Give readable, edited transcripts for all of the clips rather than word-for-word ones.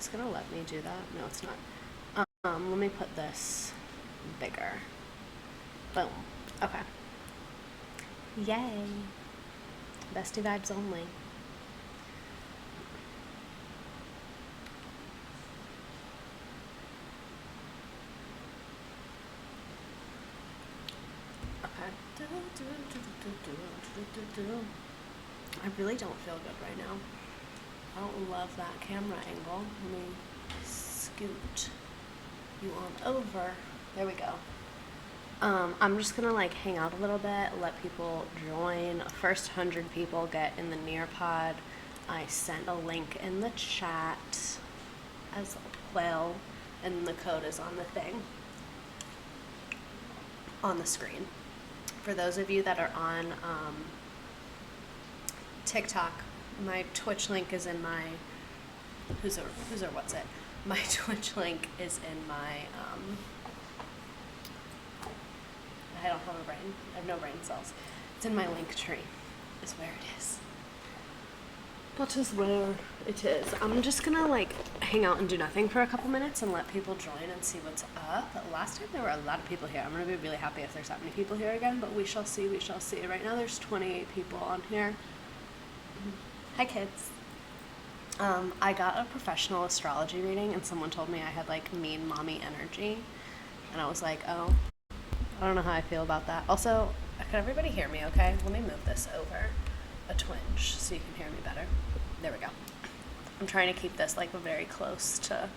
it's gonna let me do that. No, it's not. Let me put this bigger. Boom. Okay. Yay. Bestie vibes only. Okay. I really don't feel good right now. I don't love that camera angle. Let me scoot you on over. There we go. I'm just gonna like hang out a little bit, let people join. First 100 people get in the Nearpod. I sent a link in the chat as well, and the code is on the thing, on the screen. For those of you that are on TikTok, my Twitch link is in my who's or what's it? My Twitch link is in my I don't have a brain. I have no brain cells. It's in my link tree. Is where it is. That is where it is. I'm just gonna like hang out and do nothing for a couple minutes and let people join and see what's up. Last time there were a lot of people here. I'm gonna be really happy if there's that many people here again, but we shall see, we shall see. Right now there's 28 people on here. Hi kids. I got a professional astrology reading and someone told me I had like mean mommy energy. And I was like, oh, I don't know how I feel about that. Also, can everybody hear me okay? Let me move this over a twinge so you can hear me better. There we go. I'm trying to keep this like very close to,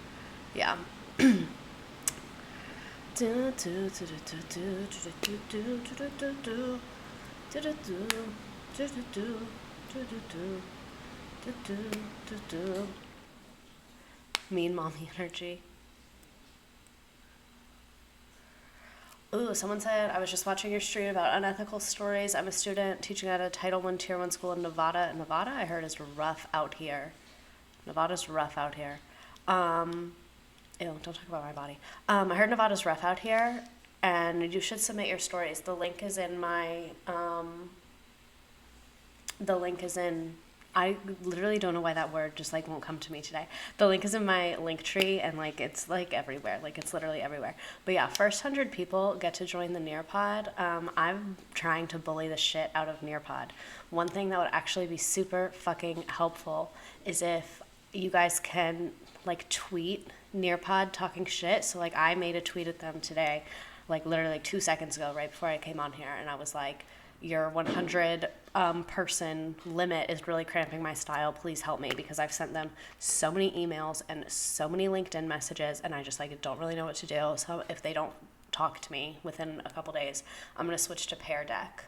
yeah. Mean mommy energy. Ooh, someone said, I was just watching your stream about unethical stories. I'm a student teaching at a Title I Tier 1 school in Nevada. Nevada, I heard, is rough out here. Nevada's rough out here. Ew, don't talk about my body. I heard Nevada's rough out here, and you should submit your stories. The link is in my, I literally don't know why that word just like won't come to me today. The link is in my link tree and like it's like everywhere. Like it's literally everywhere. But yeah, first 100 people get to join the Nearpod. I'm trying to bully the shit out of Nearpod. One thing that would actually be super fucking helpful is if you guys can like tweet Nearpod talking shit. So like I made a tweet at them today, like literally like 2 seconds ago, right before I came on here, and I was like, your 100 person limit is really cramping my style. Please help me, because I've sent them so many emails and so many LinkedIn messages, and I just like don't really know what to do. So if they don't talk to me within a couple days, I'm gonna switch to Pear Deck.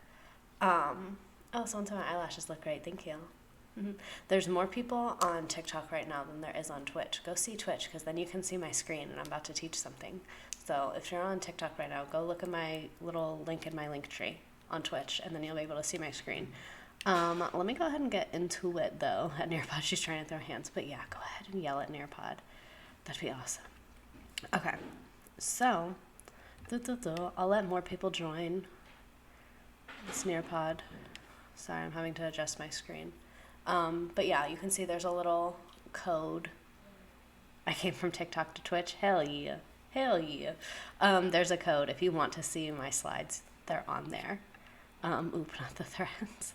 Oh, someone said my eyelashes look great. Thank you. Mm-hmm. There's more people on TikTok right now than there is on Twitch. Go see Twitch, because then you can see my screen, and I'm about to teach something. So if you're on TikTok right now, go look at my little link in my link tree on Twitch, and then you'll be able to see my screen. Let me go ahead and get into it, though. At Nearpod, she's trying to throw hands, but yeah, go ahead and yell at Nearpod. That'd be awesome. Okay, so I'll let more people join this Nearpod. Sorry, I'm having to adjust my screen. But yeah, you can see there's a little code. I came from TikTok to Twitch. Hell yeah. Hell yeah. There's a code if you want to see my slides. They're on there. Oop, not the threads.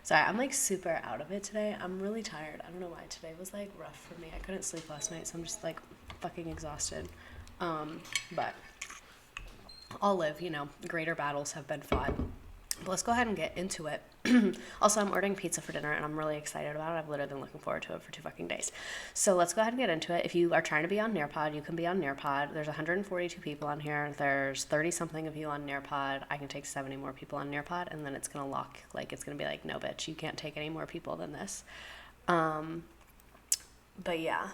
Sorry, I'm like super out of it today. I'm really tired. I don't know why today was like rough for me. I couldn't sleep last night, so I'm just like fucking exhausted. But I'll live, you know, greater battles have been fought. But let's go ahead and get into it. Also, I'm ordering pizza for dinner, and I'm really excited about it. I've literally been looking forward to it for 2 fucking days. So let's go ahead and get into it. If you are trying to be on Nearpod, you can be on Nearpod. There's 142 people on here. There's 30-something of you on Nearpod. I can take 70 more people on Nearpod, and then it's going to lock. Like, it's going to be like, no, bitch, you can't take any more people than this. But yeah.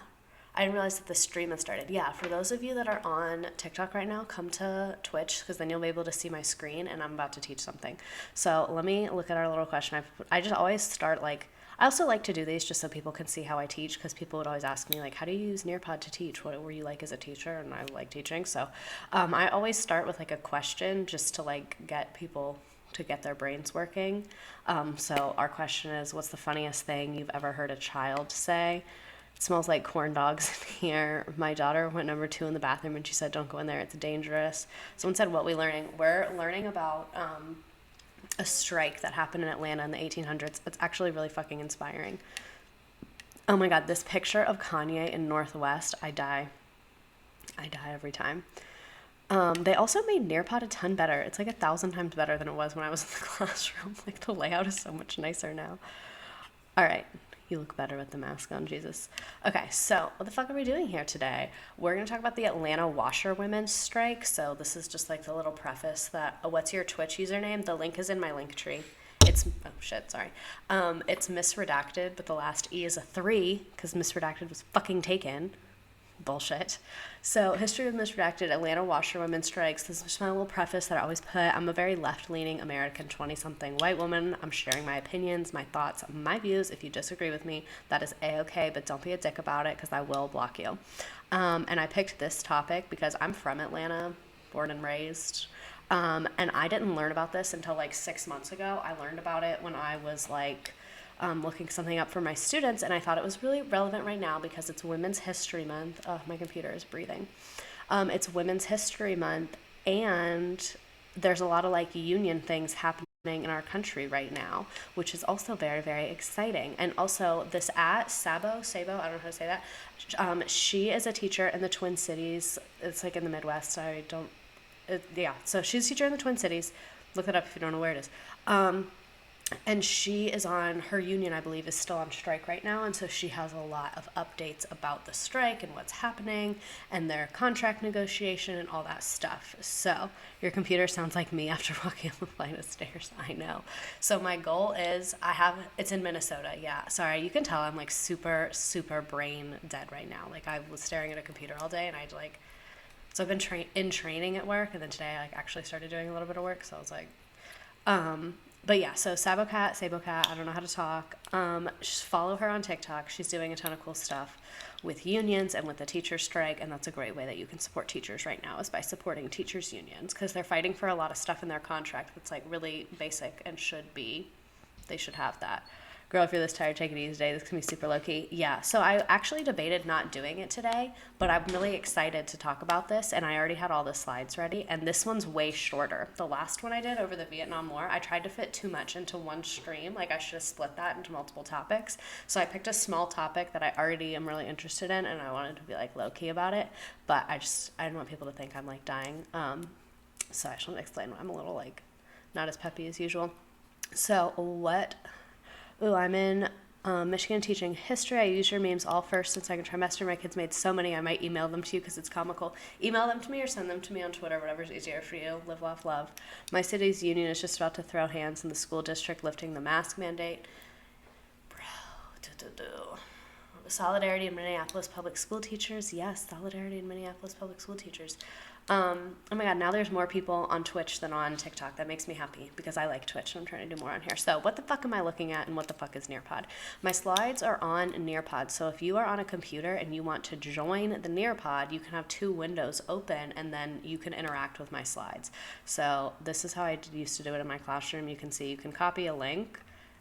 I didn't realize that the stream had started. Yeah, for those of you that are on TikTok right now, come to Twitch, because then you'll be able to see my screen, and I'm about to teach something. So let me look at our little question. I just always start like, I also like to do these just so people can see how I teach, because people would always ask me like, how do you use Nearpod to teach? What were you like as a teacher? And I like teaching. So I always start with like a question just to like get people to get their brains working. So our question is, what's the funniest thing you've ever heard a child say? It smells like corn dogs in here. My daughter went number 2 in the bathroom and she said, don't go in there, it's dangerous. Someone said, what we learning? We're learning about a strike that happened in Atlanta in the 1800s. It's actually really fucking inspiring. Oh my God, this picture of Kanye in Northwest, I die. I die every time. They also made Nearpod a ton better. It's like 1,000 times better than it was when I was in the classroom. Like the layout is so much nicer now. All right. You look better with the mask on, Jesus. Okay, so what the fuck are we doing here today? We're going to talk about the Atlanta Washerwomen strike. So this is just like the little preface that, what's your Twitch username? The link is in my link tree. It's, oh shit, sorry. It's Redacted, but the last E is a 3 because Redacted was fucking taken. Bullshit. So, history of Redacted, Atlanta Washerwomen strikes. This is just my little preface that I always put. I'm a very left-leaning American 20-something white woman. I'm sharing my opinions, my thoughts, my views. If you disagree with me, that is A-okay, but don't be a dick about it because I will block you. And I picked this topic because I'm from Atlanta, born and raised. And I didn't learn about this until like 6 months ago. I learned about it when I was like looking something up for my students, and I thought it was really relevant right now because it's Women's History Month. Oh, my computer is breathing. It's Women's History Month, and there's a lot of like union things happening in our country right now, which is also very, very exciting. And also this Sabo, I don't know how to say that. She is a teacher in the Twin Cities. It's like in the Midwest. So she's a teacher in the Twin Cities. Look it up if you don't know where it is. And she is on, her union, I believe, is still on strike right now. And so she has a lot of updates about the strike and what's happening and their contract negotiation and all that stuff. So your computer sounds like me after walking up a flight of stairs. I know. So my goal is, it's in Minnesota. Yeah. Sorry. You can tell I'm like super, super brain dead right now. Like I was staring at a computer all day and so I've been in training at work. And then today I like actually started doing a little bit of work. So I was like, but yeah, so Sabocat, I don't know how to talk. Just follow her on TikTok. She's doing a ton of cool stuff with unions and with the teacher strike, and that's a great way that you can support teachers right now is by supporting teachers' unions because they're fighting for a lot of stuff in their contract that's like really basic and they should have that. Girl, if you're this tired, take it easy today. This can be super low-key. Yeah, so I actually debated not doing it today, but I'm really excited to talk about this, and I already had all the slides ready, and this one's way shorter. The last one I did over the Vietnam War, I tried to fit too much into one stream. Like, I should have split that into multiple topics. So I picked a small topic that I already am really interested in, and I wanted to be, like, low-key about it, but I didn't want people to think I'm, like, dying. So I just want to explain why I'm a little, like, not as peppy as usual. So I'm in Michigan teaching history. I use your memes all first and second trimester. My kids made so many, I might email them to you because it's comical. Email them to me or send them to me on Twitter, whatever's easier for you. Live, laugh, love. My city's union is just about to throw hands in the school district lifting the mask mandate. Solidarity in Minneapolis public school teachers. Yes, solidarity in Minneapolis public school teachers. Oh my God, now there's more people on Twitch than on TikTok. That makes me happy because I like Twitch and I'm trying to do more on here. So what the fuck am I looking at and what the fuck is Nearpod? My slides are on Nearpod. So if you are on a computer and you want to join the Nearpod, you can have 2 windows open and then you can interact with my slides. So this is how I used to do it in my classroom. You can see you can copy a link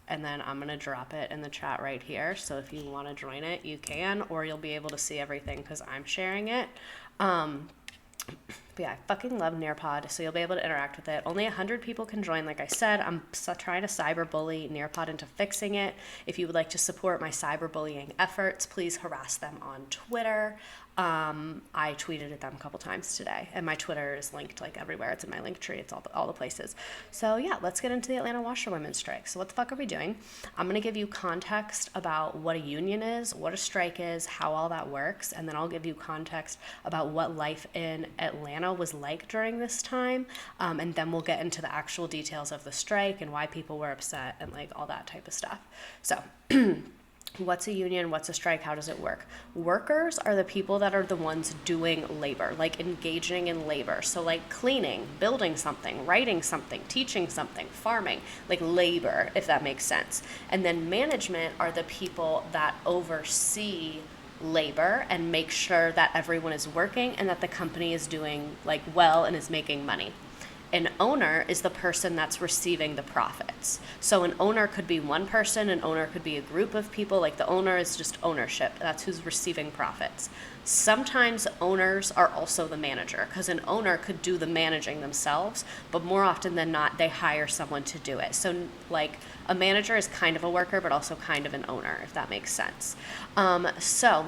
and then I'm going to drop it in the chat right here. So if you want to join it, you can, or you'll be able to see everything because I'm sharing it. But yeah, I fucking love Nearpod, so you'll be able to interact with it. Only 100 people can join, like I said. I'm trying to cyberbully Nearpod into fixing it. If you would like to support my cyberbullying efforts, please harass them on Twitter. I tweeted at them a couple times today, and my Twitter is linked like everywhere. It's in my link tree. It's all the places. So yeah, let's get into the Atlanta Washerwomen strike. So what the fuck are we doing? I'm going to give you context about what a union is, what a strike is, how all that works, and then I'll give you context about what life in Atlanta was like during this time, and then we'll get into the actual details of the strike and why people were upset and like all that type of stuff. So what's a union? What's a strike? How does it work? Workers are the people that are the ones doing labor, like engaging in labor. So like cleaning, building something, writing something, teaching something, farming, like labor, if that makes sense. And then management are the people that oversee labor and make sure that everyone is working and that the company is doing like well and is making money. An owner is the person that's receiving the profits. So an owner could be one person, an owner could be a group of people. Like the owner is just ownership. That's who's receiving profits. Sometimes owners are also the manager, because an owner could do the managing themselves, but more often than not, they hire someone to do it. So like a manager is kind of a worker, but also kind of an owner, if that makes sense. So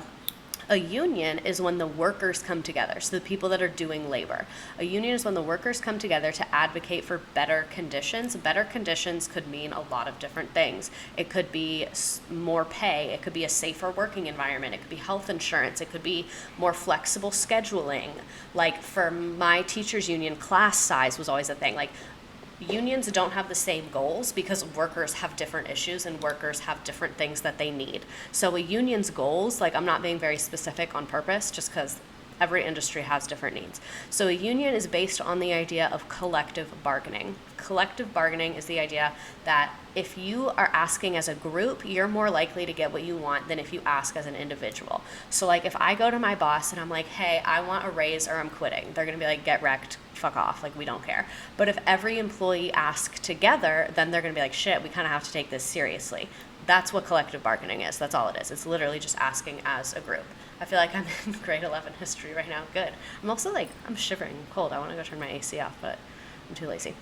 a union is when the workers come together, so the people that are doing labor. A union is when the workers come together to advocate for better conditions. Better conditions could mean a lot of different things. It could be more pay. It could be a safer working environment. It could be health insurance. It could be more flexible scheduling. Like for my teachers union, class size was always a thing. Like unions don't have the same goals because workers have different issues and workers have different things that they need. So a union's goals, like I'm not being very specific on purpose just because every industry has different needs. So a union is based on the idea of collective bargaining. Collective bargaining is the idea that if you are asking as a group, you're more likely to get what you want than if you ask as an individual. So like if I go to my boss and I'm like, hey, I want a raise or I'm quitting, they're gonna be like, get wrecked, fuck off, like we don't care. But if every employee asks together, then they're gonna be like, shit, we kind of have to take this seriously. That's what collective bargaining is. That's all it is. It's literally just asking as a group. I feel like I'm in grade 11 history right now. Good. I'm also like, I'm shivering, I'm cold. I want to go turn my AC off, but I'm too lazy.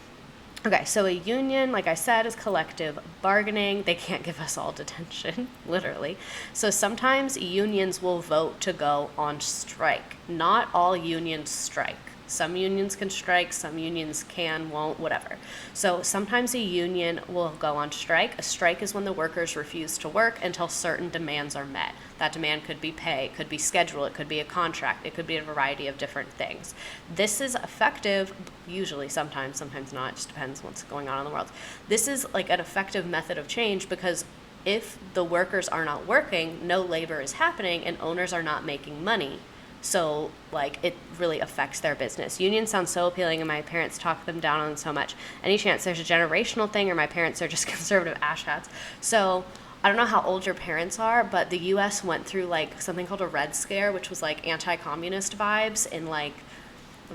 Okay, so a union, like I said, is collective bargaining. They can't give us all detention, literally. So sometimes unions will vote to go on strike. Not all unions strike. Some unions can strike, some unions can, won't, whatever. So sometimes a union will go on strike. A strike is when the workers refuse to work until certain demands are met. That demand could be pay, it could be schedule, it could be a contract, it could be a variety of different things. This is effective, usually, sometimes not, it just depends what's going on in the world. This is like an effective method of change because if the workers are not working, no labor is happening and owners are not making money. So, like, it really affects their business. Unions sound so appealing, and my parents talk them down on so much. Any chance there's a generational thing, or my parents are just conservative asshats. So, I don't know how old your parents are, but the U.S. went through, like, something called a Red Scare, which was, like, anti-communist vibes in, like,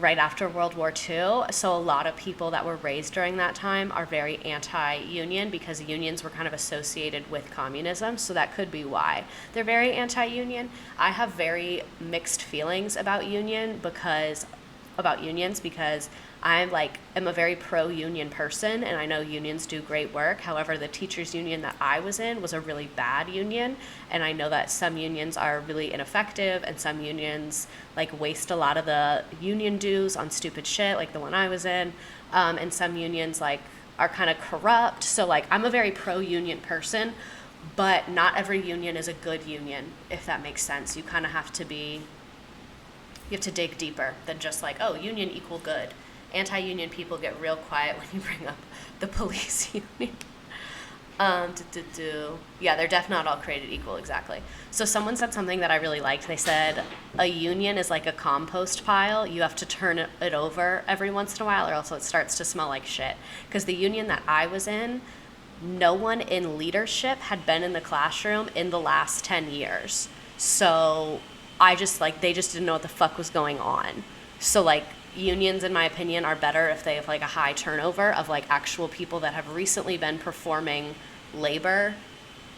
right after World War II. So a lot of people that were raised during that time are very anti-union because unions were kind of associated with communism. So that could be why they're very anti-union. I have very mixed feelings about unions because I am a very pro-union person, and I know unions do great work. However, the teachers union that I was in was a really bad union, and I know that some unions are really ineffective, and some unions like waste a lot of the union dues on stupid shit, like the one I was in, and some unions like are kind of corrupt. So like I'm a very pro-union person, but not every union is a good union, if that makes sense. You kind of have to dig deeper than just like, oh, union equal good. Anti-union people get real quiet when you bring up the police union. Yeah, they're definitely not all created equal, exactly. So someone said something that I really liked. They said a union is like a compost pile. You have to turn it over every once in a while or else it starts to smell like shit. Because the union that I was in, no one in leadership had been in the classroom in the last 10 years. So they just didn't know what the fuck was going on. So like unions, in my opinion, are better if they have like a high turnover of like actual people that have recently been performing labor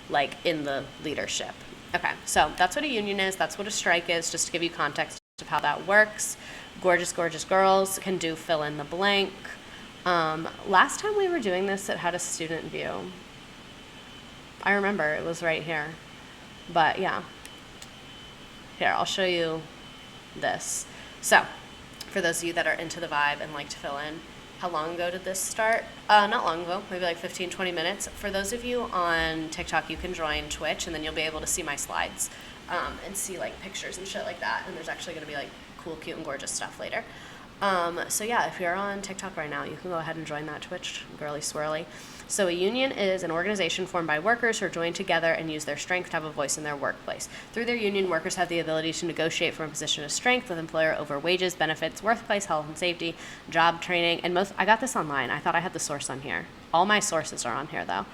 like in the leadership. Okay, so that's what a union is. That's what a strike is, just to give you context of how that works. Gorgeous, gorgeous girls can do fill in the blank. Last time we were doing this, it had a student view. I remember it was right here. But yeah. Here, I'll show you this. So, for those of you that are into the vibe and like to fill in, how long ago did this start? Not long ago, maybe like 15, 20 minutes. For those of you on TikTok, you can join Twitch and then you'll be able to see my slides and see like pictures and shit like that. And there's actually going to be like cool, cute, and gorgeous stuff later. So yeah, if you're on TikTok right now, you can go ahead and join that Twitch, girly swirly. So a union is an organization formed by workers who are joined together and use their strength to have a voice in their workplace. Through their union, workers have the ability to negotiate from a position of strength with employer over wages, benefits, workplace health and safety, job training, and I got this online. I thought I had the source on here. All my sources are on here though.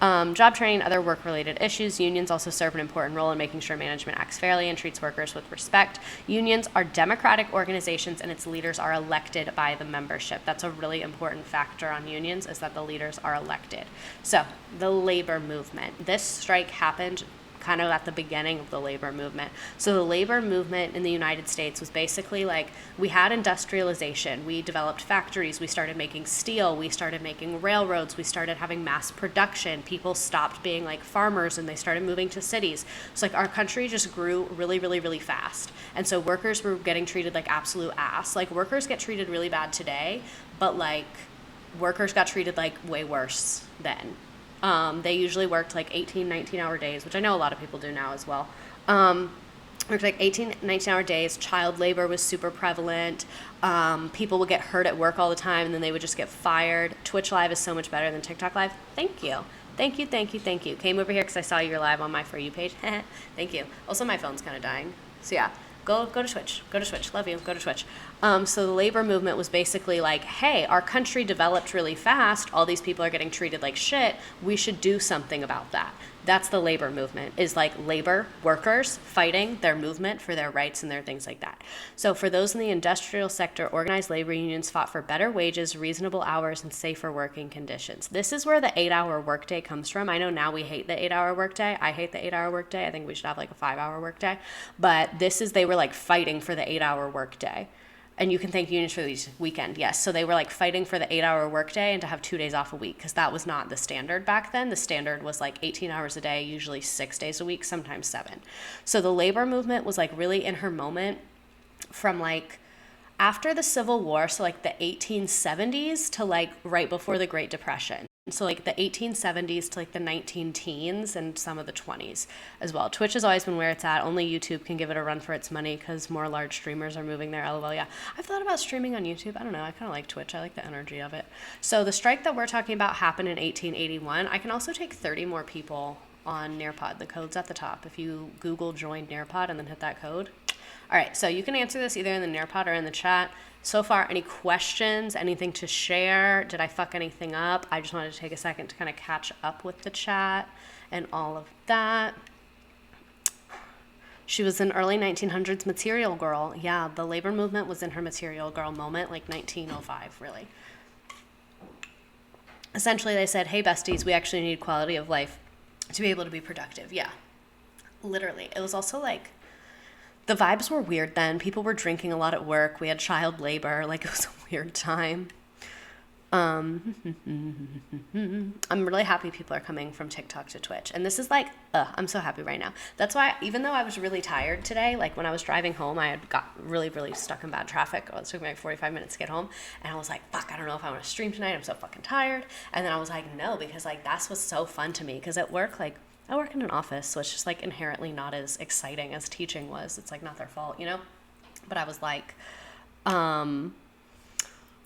Job training, other work-related issues. Unions also serve an important role in making sure management acts fairly and treats workers with respect. Unions are democratic organizations, and its leaders are elected by the membership. That's a really important factor on unions, is that the leaders are elected. So the labor movement. This strike happened kind of at the beginning of the labor movement. So the labor movement in the United States was basically like, we had industrialization, we developed factories, we started making steel, we started making railroads, we started having mass production, people stopped being like farmers and they started moving to cities. So like our country just grew really, really, really fast. And so workers were getting treated like absolute ass. Like workers get treated really bad today, but like workers got treated like way worse then. They usually worked like 18, 19-hour days, which I know a lot of people do now as well. Worked like 18, 19-hour days. Child labor was super prevalent. People would get hurt at work all the time, and then they would just get fired. Twitch Live is so much better than TikTok Live. Thank you. Thank you, thank you, thank you. Came over here because I saw you're live on my For You page. Thank you. Also, my phone's kind of dying. So yeah, go to Twitch. Go to Twitch. Love you. Go to Twitch. So the labor movement was basically like, hey, our country developed really fast. All these people are getting treated like shit. We should do something about that. That's the labor movement, is like labor, workers fighting their movement for their rights and their things like that. So for those in the industrial sector, organized labor unions fought for better wages, reasonable hours, and safer working conditions. This is where the 8-hour workday comes from. I know now we hate the 8-hour workday. I hate the 8-hour workday. I think we should have like a 5-hour workday. But they were like fighting for the 8-hour workday. And you can thank unions for the weekend, yes. So they were like fighting for the 8-hour workday and to have 2 days off a week, because that was not the standard back then. The standard was like 18 hours a day, usually 6 days a week, sometimes 7. So the labor movement was like really in her moment from like after the Civil War, so like the 1870s to like right before the Great Depression. So like the 1870s to like the 19-teens and some of the 20s as well. Twitch has always been where it's at. Only YouTube can give it a run for its money because more large streamers are moving there. LOL, yeah. I've thought about streaming on YouTube. I don't know. I kind of like Twitch. I like the energy of it. So the strike that we're talking about happened in 1881. I can also take 30 more people on Nearpod. The code's at the top. If you Google join Nearpod and then hit that code. All right, so you can answer this either in the Nearpod or in the chat. So far, any questions, anything to share? Did I fuck anything up? I just wanted to take a second to kind of catch up with the chat and all of that. She was an early 1900s material girl. Yeah, the labor movement was in her material girl moment, like 1905, really. Essentially, they said, hey, besties, we actually need quality of life to be able to be productive. Yeah, literally. It was also like, the vibes were weird then. People were drinking a lot at work. We had child labor. Like, it was a weird time. I'm really happy people are coming from TikTok to Twitch. And this is like, I'm so happy right now. That's why, even though I was really tired today, like when I was driving home, I had got really, really stuck in bad traffic. It took me like 45 minutes to get home. And I was like, fuck, I don't know if I want to stream tonight. I'm so fucking tired. And then I was like, no, because like that's what's so fun to me. Because at work, like, I work in an office, so it's just like inherently not as exciting as teaching was. It's like not their fault, you know? But I was like, oh,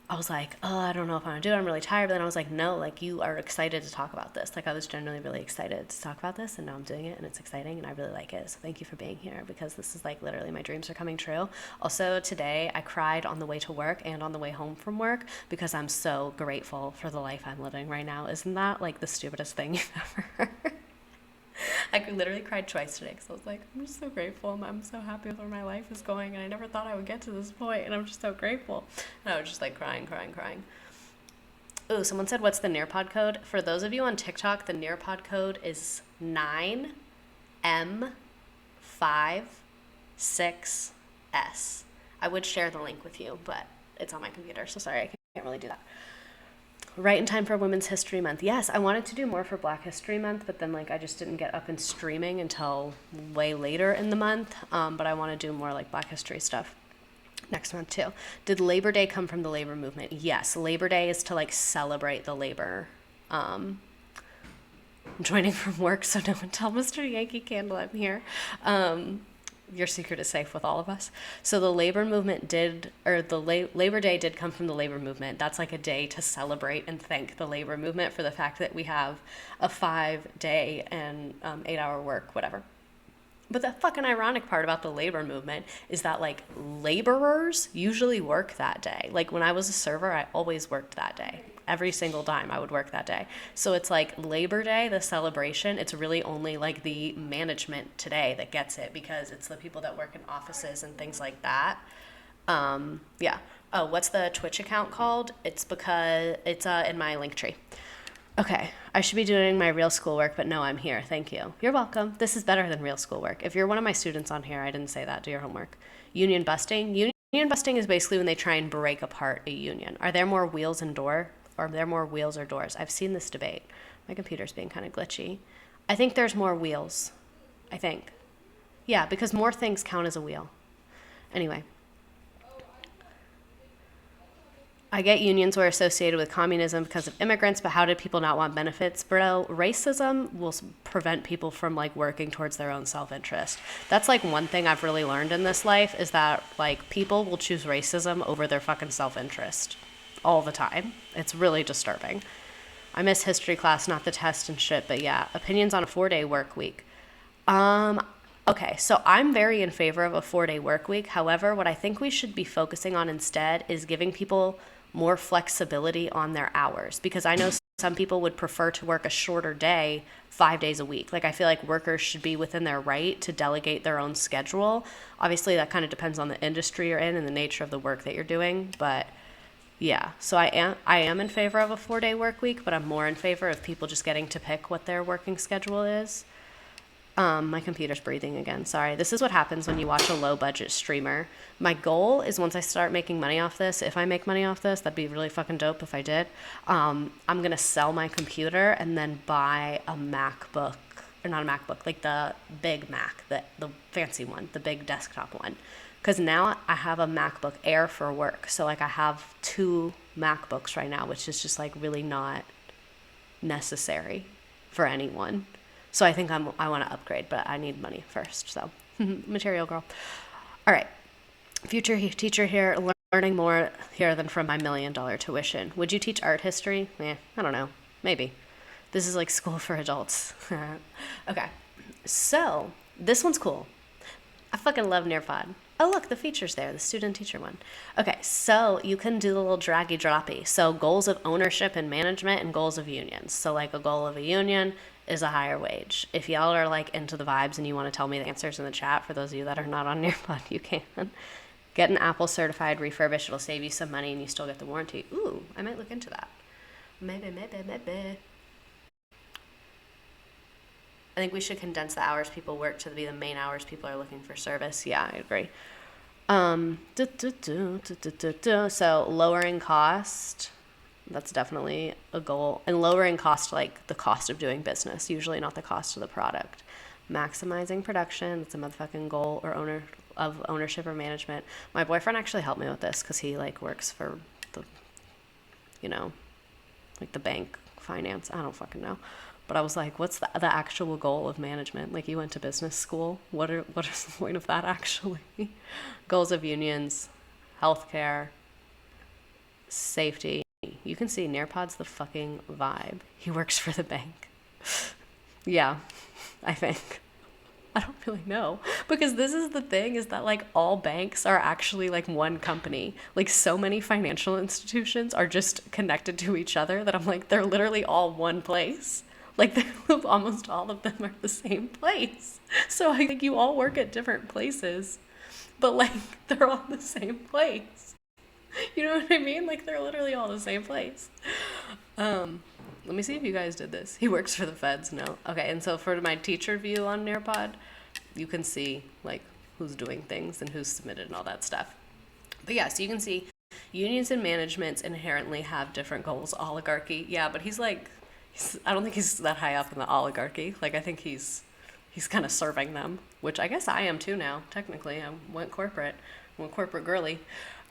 I don't know if I want to do it. I'm really tired. But then I was like, no, like you are excited to talk about this. Like I was genuinely really excited to talk about this, and now I'm doing it and it's exciting and I really like it. So thank you for being here, because this is like literally my dreams are coming true. Also today I cried on the way to work and on the way home from work because I'm so grateful for the life I'm living right now. Isn't that like the stupidest thing you've ever heard? I literally cried twice today because I was like, I'm just so grateful. I'm so happy with where my life is going. And I never thought I would get to this point. And I'm just so grateful. And I was just like crying. Ooh, someone said, what's the Nearpod code? For those of you on TikTok, the Nearpod code is 9M56S. I would share the link with you, but it's on my computer. So sorry, I can't really do that. Right in time for Women's History Month. Yes, I wanted to do more for Black History Month, but then like I just didn't get up and streaming until way later in the month. But I want to do more like Black History stuff next month too. Did Labor Day come from the labor movement? Yes, Labor Day is to like celebrate the labor. I'm joining from work, so no one tell Mr. Yankee Candle I'm here. Your secret is safe with all of us. So the labor movement Labor Day did come from the labor movement. That's like a day to celebrate and thank the labor movement for the fact that we have a 5-day and 8-hour work, whatever. But the fucking ironic part about the labor movement is that like laborers usually work that day. Like when I was a server, I always worked that day. Every single time I would work that day. So it's like Labor Day, the celebration, it's really only like the management today that gets it because it's the people that work in offices and things like that. Yeah. Oh, what's the Twitch account called? It's because it's in my link tree. Okay, I should be doing my real schoolwork, but no, I'm here. Thank you. You're welcome. This is better than real schoolwork. If you're one of my students on here, I didn't say that. Do your homework. Union busting. Union busting is basically when they try and break apart a union. Are there more wheels and door, or are there more wheels or doors? I've seen this debate. My computer's being kind of glitchy. I think there's more wheels. I think. Yeah, because more things count as a wheel. Anyway. I get unions were associated with communism because of immigrants, but how did people not want benefits? Bro, racism will prevent people from like working towards their own self-interest. That's like one thing I've really learned in this life is that like people will choose racism over their fucking self-interest all the time. It's really disturbing. I miss history class, not the test and shit, but yeah, opinions on a 4-day work week. Okay, so I'm very in favor of a 4-day work week. However, what I think we should be focusing on instead is giving people more flexibility on their hours, because I know some people would prefer to work a shorter day 5 days a week. Like I feel like workers should be within their right to delegate their own schedule. Obviously, that kind of depends on the industry you're in and the nature of the work that you're doing, but yeah. So I am in favor of a 4-day work week, but I'm more in favor of people just getting to pick what their working schedule is. My computer's breathing again. Sorry. This is what happens when you watch a low budget streamer. My goal is once I start making money off this, if I make money off this, that'd be really fucking dope if I did. I'm going to sell my computer and then buy a MacBook, or not a MacBook, like the big Mac, the fancy one, the big desktop one. Because now I have a MacBook Air for work. So like I have 2 MacBooks right now, which is just like really not necessary for anyone. So I think I want to upgrade, but I need money first. So material girl. All right. Future teacher here, learning more here than from my $1 million tuition. Would you teach art history? I don't know. Maybe. This is like school for adults. Okay. So this one's cool. I fucking love Nearpod. Oh, look, the feature's there, the student teacher one. Okay, so you can do the little draggy droppy. So goals of ownership and management and goals of unions. So like a goal of a union is a higher wage. If y'all are like into the vibes and you want to tell me the answers in the chat, for those of you that are not on Nearpod, you can. Get an Apple certified refurbished. It'll save you some money and you still get the warranty. Ooh, I might look into that. Maybe. I think we should condense the hours people work to be the main hours people are looking for service. Yeah, I agree. So lowering cost, that's definitely a goal. And lowering cost, like the cost of doing business, usually not the cost of the product. Maximizing production, that's a motherfucking goal, or ownership or management. My boyfriend actually helped me with this because he like works for the, like the bank finance. I don't fucking know. But I was like, what's the actual goal of management? Like, you went to business school. What is the point of that, actually? Goals of unions, healthcare, safety. You can see Nearpod's the fucking vibe. He works for the bank. Yeah, I think. I don't really know. Because this is the thing, is that, like, all banks are actually, like, one company. Like, so many financial institutions are just connected to each other that I'm like, they're literally all one place. Like, almost all of them are the same place. So I think you all work at different places, but, like, they're all the same place. You know what I mean? Like, they're literally all the same place. Let me see if you guys did this. He works for the feds, no. Okay, and so for my teacher view on Nearpod, you can see, like, who's doing things and who's submitted and all that stuff. But yeah, so you can see unions and managements inherently have different goals. Oligarchy, yeah, but he's like... I don't think he's that high up in the oligarchy. Like, I think he's kind of serving them, which I guess I am too now, technically. I went corporate girly.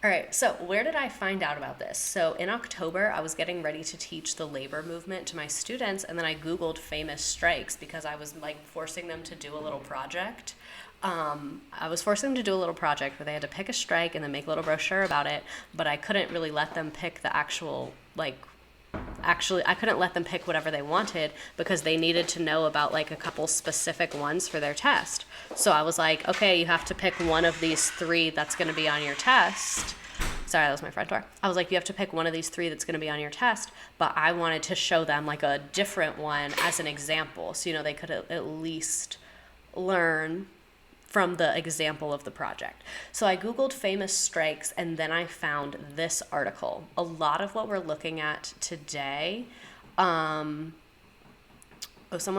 All right, so where did I find out about this? So in October, I was getting ready to teach the labor movement to my students, and then I Googled famous strikes because I was, like, forcing them to do a little project. I was forcing them to do a little project where they had to pick a strike and then make a little brochure about it, but I couldn't really let them pick the actual, like, I couldn't let them pick whatever they wanted because they needed to know about like a couple specific ones for their test. So I was like, okay, you have to pick one of these 3 that's going to be on your test. Sorry, that was my front door. I was like, you have to pick one of these 3 that's going to be on your test, but I wanted to show them like a different one as an example. So, they could at least learn from the example of the project. So I Googled famous strikes, and then I found this article. A lot of what we're looking at today, someone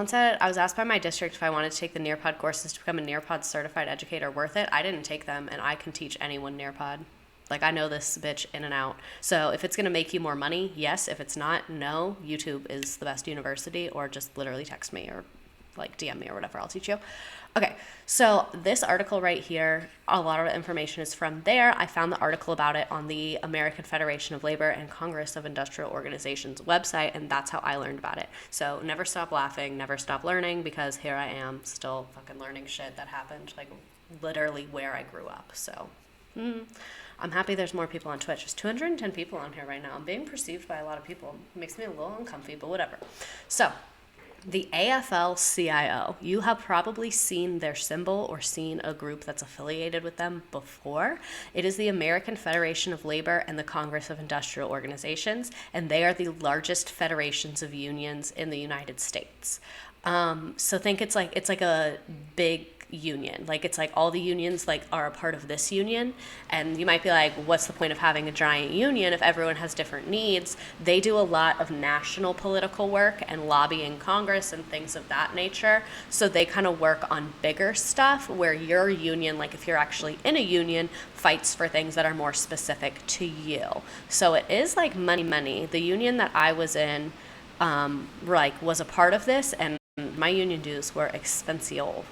said, I was asked by my district if I wanted to take the Nearpod courses to become a Nearpod certified educator. Worth it? I didn't take them, and I can teach anyone Nearpod. Like, I know this bitch in and out. So if it's going to make you more money, yes. If it's not, no. YouTube is the best university, or just literally text me or like DM me or whatever, I'll teach you. Okay, so this article right here, a lot of the information is from there. I found the article about it on the American Federation of Labor and Congress of Industrial Organizations website, and that's how I learned about it. So never stop laughing, never stop learning, because here I am still fucking learning shit that happened like literally where I grew up. So I'm happy there's more people on Twitch. There's 210 people on here right now. I'm being perceived by a lot of people. It makes me a little uncomfy, but whatever. So the AFL-CIO, you have probably seen their symbol or seen a group that's affiliated with them before. It is the American Federation of Labor and the Congress of Industrial Organizations, and they are the largest federations of unions in the United States. So think it's like a big union. Like, it's like all the unions like are a part of this union, and you might be like, what's the point of having a giant union if everyone has different needs? They do a lot of national political work and lobbying Congress and things of that nature, so they kind of work on bigger stuff, where your union, like if you're actually in a union, fights for things that are more specific to you. So it is like money. The union that I was in was a part of this, and my union dues were expensive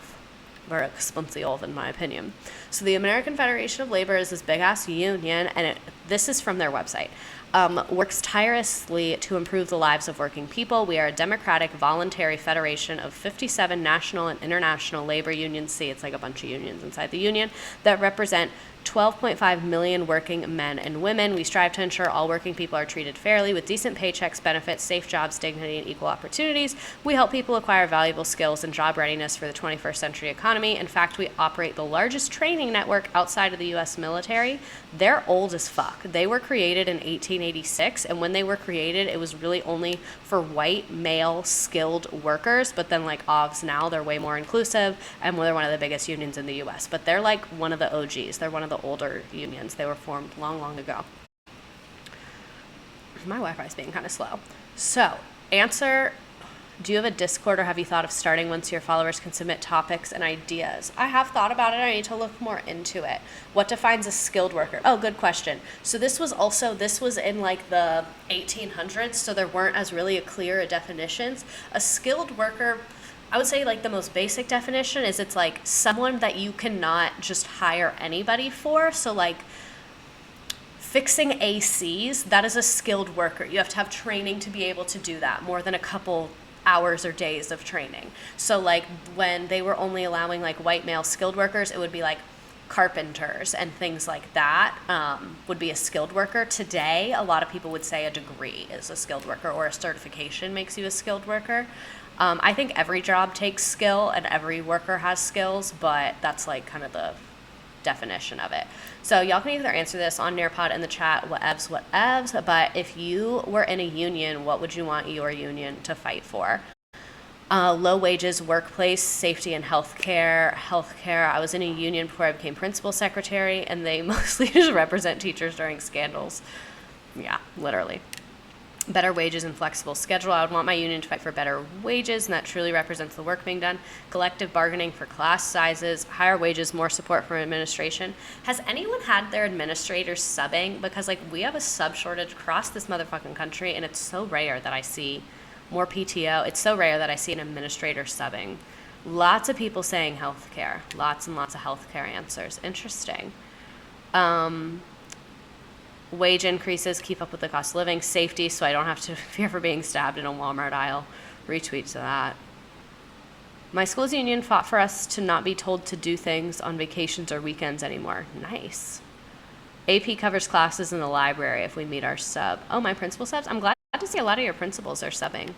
in my opinion. So the American Federation of Labor is this big-ass union, and this is from their website. Works tirelessly to improve the lives of working people. We are a democratic, voluntary federation of 57 national and international labor unions. See, it's like a bunch of unions inside the union that represent 12.5 million working men and women. We strive to ensure all working people are treated fairly with decent paychecks, benefits, safe jobs, dignity, and equal opportunities. We help people acquire valuable skills and job readiness for the 21st century economy. In fact, we operate the largest training network outside of the U.S. military. They're old as fuck. They were created in 1886, and when they were created, it was really only for white, male, skilled workers, but then like OVs now, they're way more inclusive, and they're one of the biggest unions in the U.S., but they're like one of the OGs. They're one of the older unions. They were formed long ago. My Wi-Fi is being kind of slow. So, answer, do you have a Discord, or have you thought of starting one so your followers can submit topics and ideas? I have thought about it. I need to look more into it. What defines a skilled worker? Oh, good question. So this was in like the 1800s, so there weren't as really clear definitions. A skilled worker, I would say like the most basic definition is it's like someone that you cannot just hire anybody for. So like fixing ACs, that is a skilled worker. You have to have training to be able to do that, more than a couple hours or days of training. So like when they were only allowing like white male skilled workers, it would be like carpenters and things like that would be a skilled worker. Today, a lot of people would say a degree is a skilled worker, or a certification makes you a skilled worker. I think every job takes skill and every worker has skills, but that's like kind of the definition of it. So y'all can either answer this on Nearpod in the chat, whatevs, but if you were in a union, what would you want your union to fight for? Low wages, workplace, safety, and healthcare. I was in a union before I became principal secretary, and they mostly just represent teachers during scandals. Yeah, literally. Better wages and flexible schedule. I would want my union to fight for better wages, and that truly represents the work being done. Collective bargaining for class sizes, higher wages, more support from administration. Has anyone had their administrators subbing? Because like we have a sub shortage across this motherfucking country, and it's so rare that I see more PTO. It's so rare that I see an administrator subbing. Lots of people saying healthcare. Lots and lots of healthcare answers. Interesting. Wage increases, keep up with the cost of living, safety, so I don't have to fear for being stabbed in a Walmart aisle. Retweet to that. My school's union fought for us to not be told to do things on vacations or weekends anymore. Nice. AP covers classes in the library if we meet our sub. Oh, my principal subs? I'm glad to to see a lot of your principals are subbing.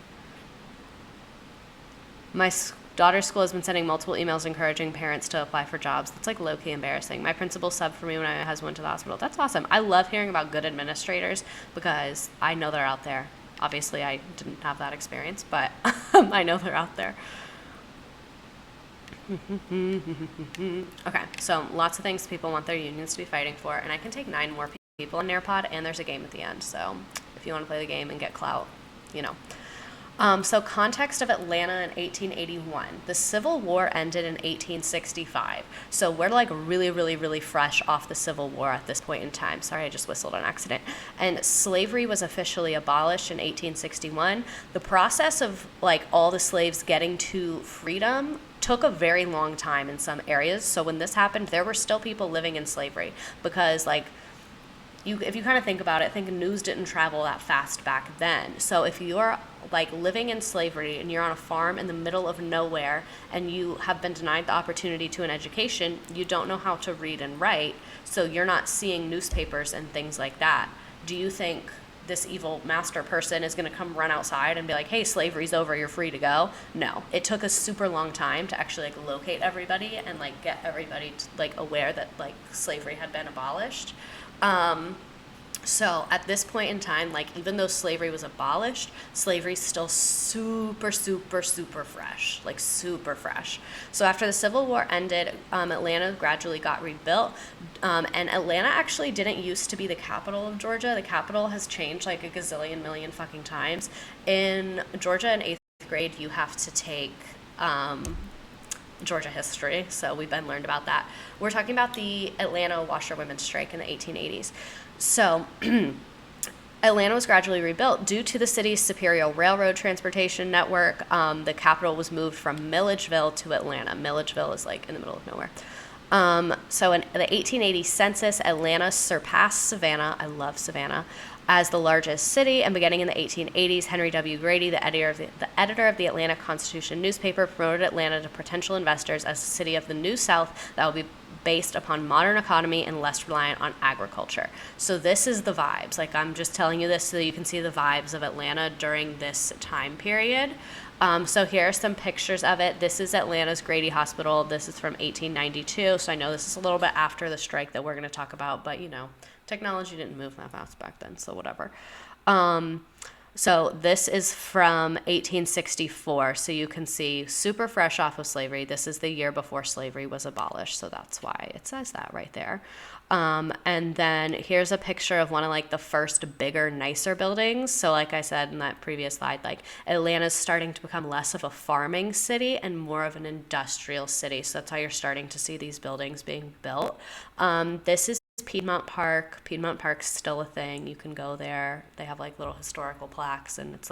My daughter's school has been sending multiple emails encouraging parents to apply for jobs. That's like low-key embarrassing. My principal subbed for me when my husband went to the hospital. That's awesome. I love hearing about good administrators because I know they're out there. Obviously, I didn't have that experience, but I know they're out there. Okay, so lots of things people want their unions to be fighting for, and I can take 9 more people on Nearpod, and there's a game at the end, so if you want to play the game and get clout, you know. So context of Atlanta in 1881. The Civil War ended in 1865. So we're like really, really, really fresh off the Civil War at this point in time. Sorry, I just whistled on accident. And slavery was officially abolished in 1861. The process of like all the slaves getting to freedom took a very long time in some areas. So when this happened, there were still people living in slavery because like, if you kind of think about it, think news didn't travel that fast back then. So if you're like living in slavery and you're on a farm in the middle of nowhere and you have been denied the opportunity to an education, you don't know how to read and write, so you're not seeing newspapers and things like that. Do you think this evil master person is going to come run outside and be like, hey, slavery's over, you're free to go? No. It took a super long time to actually like locate everybody and like get everybody like aware that like slavery had been abolished. So at this point in time, like even though slavery was abolished, slavery's still super, super, super fresh, like super fresh. So after the Civil War ended, Atlanta gradually got rebuilt. And Atlanta actually didn't used to be the capital of Georgia. The capital has changed like a gazillion million fucking times. In Georgia in 8th grade, you have to take Georgia history, so we've been learned about that. We're talking about the Atlanta washerwomen strike in the 1880s. So Atlanta was gradually rebuilt due to the city's superior railroad transportation network. The capital was moved from Milledgeville to Atlanta. Milledgeville is like in the middle of nowhere. So in the 1880 census, Atlanta surpassed Savannah. I love Savannah. As the largest city, and beginning in the 1880s, Henry W. Grady, the editor of the Atlanta Constitution newspaper, promoted Atlanta to potential investors as a city of the New South that will be based upon modern economy and less reliant on agriculture. So this is the vibes. Like I'm just telling you this so that you can see the vibes of Atlanta during this time period. So here are some pictures of it. This is Atlanta's Grady Hospital. This is from 1892. So I know this is a little bit after the strike that we're going to talk about, but you know, technology didn't move that fast back then, so whatever. So this is from 1864, so you can see super fresh off of slavery. This is the year before slavery was abolished, so that's why it says that right there. And then here's a picture of one of like the first bigger, nicer buildings. So like I said in that previous slide, like Atlanta's starting to become less of a farming city and more of an industrial city. So that's how you're starting to see these buildings being built. This is Piedmont Park. Piedmont Park's still a thing. You can go there. They have like little historical plaques, and it's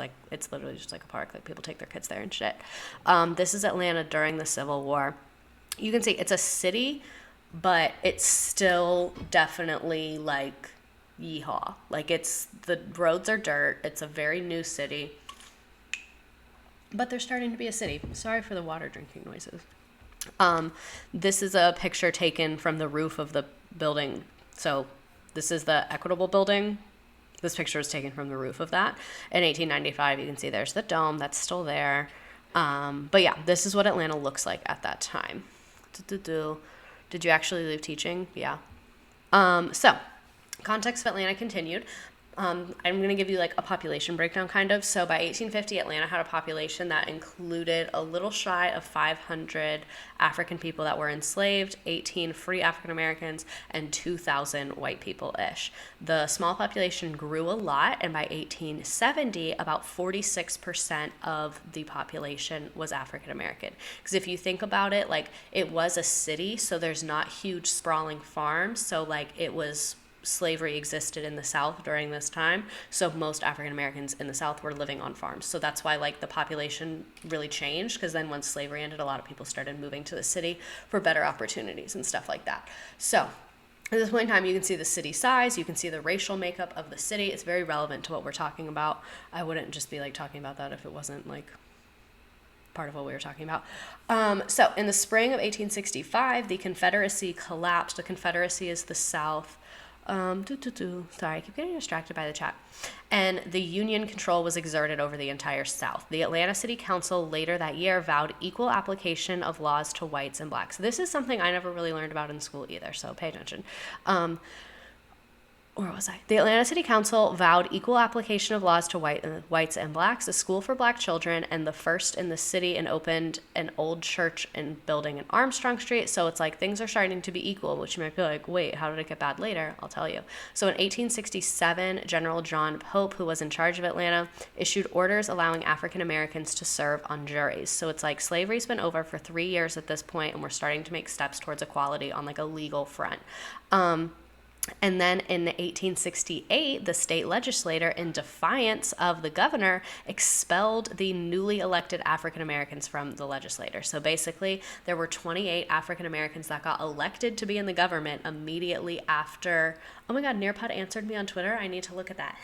literally just like a park. Like people take their kids there and shit. This is Atlanta during the Civil War. You can see it's a city, but it's still definitely like yeehaw. Like the roads are dirt. It's a very new city, but they're starting to be a city. Sorry for the water drinking noises. This is a picture taken from the roof of the building. So this is the Equitable building. This picture is taken from the roof of that. In 1895, you can see there's the dome that's still there. But yeah, this is what Atlanta looks like at that time. Did you actually leave teaching? Yeah. So context of Atlanta continued. I'm going to give you like a population breakdown kind of. So by 1850, Atlanta had a population that included a little shy of 500 African people that were enslaved, 18 free African Americans, and 2,000 white people-ish. The small population grew a lot, and by 1870, about 46% of the population was African American. Because if you think about it, like it was a city, so there's not huge sprawling farms. So like it was slavery existed in the South during this time, so most African Americans in the South were living on farms. So that's why like the population really changed, because then once slavery ended, a lot of people started moving to the city for better opportunities and stuff like that. So at this point in time, you can see the city size, you can see the racial makeup of the city. It's very relevant to what we're talking about. I wouldn't just be like talking about that if it wasn't like part of what we were talking about. So in the spring of 1865, the Confederacy collapsed. The Confederacy is the South. Sorry, I keep getting distracted by the chat. And the Union control was exerted over the entire South. The Atlanta City Council later that year vowed equal application of laws to whites and blacks. This is something I never really learned about in school either, so pay attention. Where was I? The Atlanta City Council vowed equal application of laws to whites and blacks, a school for black children, and the first in the city, and opened an old church and building in Armstrong Street. So it's like things are starting to be equal, which you might be like, wait, how did it get bad later? I'll tell you. So in 1867, General John Pope, who was in charge of Atlanta, issued orders allowing African Americans to serve on juries. So it's like slavery's been over for 3 years at this point, and we're starting to make steps towards equality on like a legal front. And then in 1868, the state legislature, in defiance of the governor, expelled the newly elected African Americans from the legislature. So basically, there were 28 African Americans that got elected to be in the government immediately after. Oh my God, Nearpod answered me on Twitter. I need to look at that.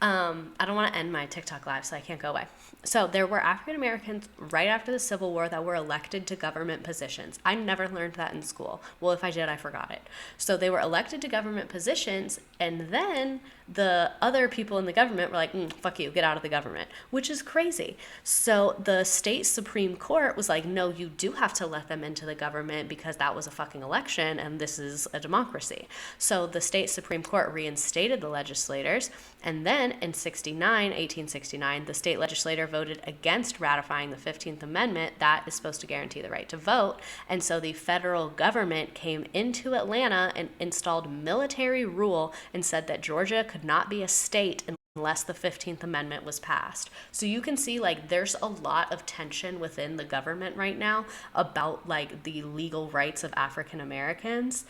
I don't want to end my TikTok live, so I can't go away. So there were African Americans right after the Civil War that were elected to government positions. I never learned that in school. Well, if I did, I forgot it. So they were elected to government positions, and then the other people in the government were like, fuck you, get out of the government, which is crazy. So the state Supreme Court was like, no, you do have to let them into the government because that was a fucking election and this is a democracy. So the state Supreme Court reinstated the legislators, and then in 1869, the state legislature voted against ratifying the 15th Amendment that is supposed to guarantee the right to vote. And so the federal government came into Atlanta and installed military rule and said that Georgia could not be a state unless the 15th Amendment was passed. So you can see like there's a lot of tension within the government right now about like the legal rights of African Americans.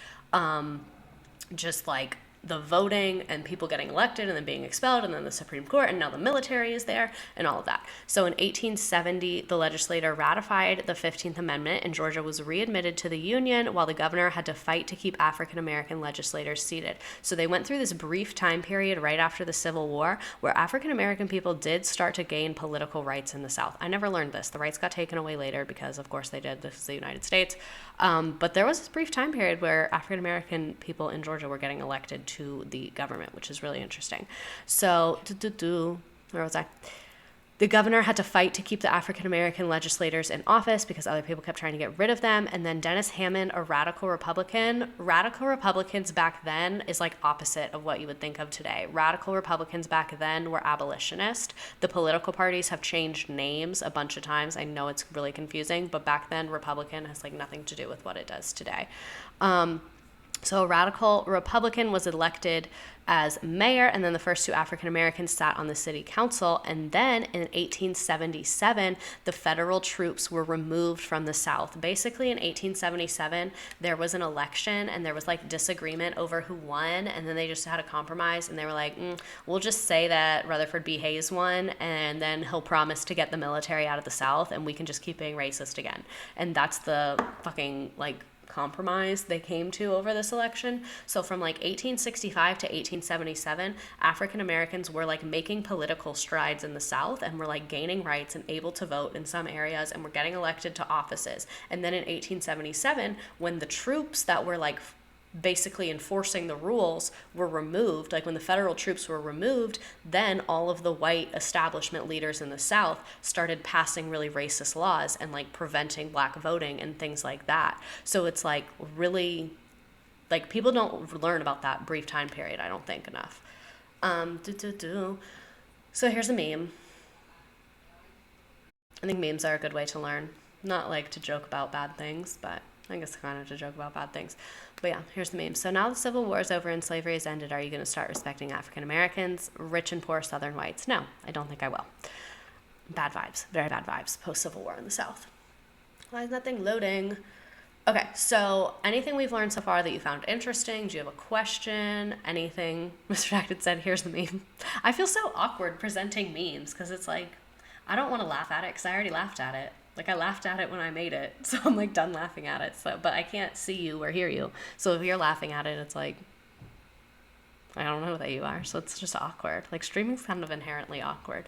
Just like the voting and people getting elected and then being expelled, and then the Supreme Court, and now the military is there and all of that. So in 1870, the legislature ratified the 15th Amendment and Georgia was readmitted to the Union, while the governor had to fight to keep African American legislators seated. So they went through this brief time period right after the Civil War where African American people did start to gain political rights in the South. I never learned this. The rights got taken away later because of course they did. This is the United States. But there was this brief time period where African American people in Georgia were getting elected to the government, which is really interesting. So, where was I? The governor had to fight to keep the African American legislators in office because other people kept trying to get rid of them. And then Dennis Hammond, a radical Republican. Radical Republicans back then is like opposite of what you would think of today. Radical Republicans back then were abolitionist. The political parties have changed names a bunch of times. I know it's really confusing, but back then Republican has like nothing to do with what it does today. So a radical Republican was elected as mayor, and then the first two African Americans sat on the city council. And then in 1877, the federal troops were removed from the South. Basically, in 1877, there was an election, and there was like disagreement over who won, and then they just had a compromise, and they were like, we'll just say that Rutherford B. Hayes won, and then he'll promise to get the military out of the South, and we can just keep being racist again. And that's the fucking like compromise they came to over this election. So from like 1865 to 1877, African Americans were like making political strides in the South and were like gaining rights and able to vote in some areas and were getting elected to offices. And then in 1877, when the troops that were like basically enforcing the rules were removed, like when the federal troops were removed, then all of the white establishment leaders in the South started passing really racist laws and like preventing black voting and things like that. So it's like really, like people don't learn about that brief time period, I don't think, enough. So here's a meme. I think memes are a good way to learn. Not like to joke about bad things, but I guess kind of to joke about bad things. But yeah, here's the meme. So now the Civil War is over and slavery has ended. Are you going to start respecting African Americans, rich and poor Southern whites? No, I don't think I will. Bad vibes, very bad vibes, post-Civil War in the South. Why is that thing loading? Okay, so anything we've learned so far that you found interesting? Do you have a question? Anything? Mr. Redacted said, here's the meme. I feel so awkward presenting memes because it's like, I don't want to laugh at it because I already laughed at it. Like I laughed at it when I made it, so I'm like done laughing at it. So, but I can't see you or hear you. So if you're laughing at it, it's like, I don't know that you are. So it's just awkward. Like streaming's kind of inherently awkward.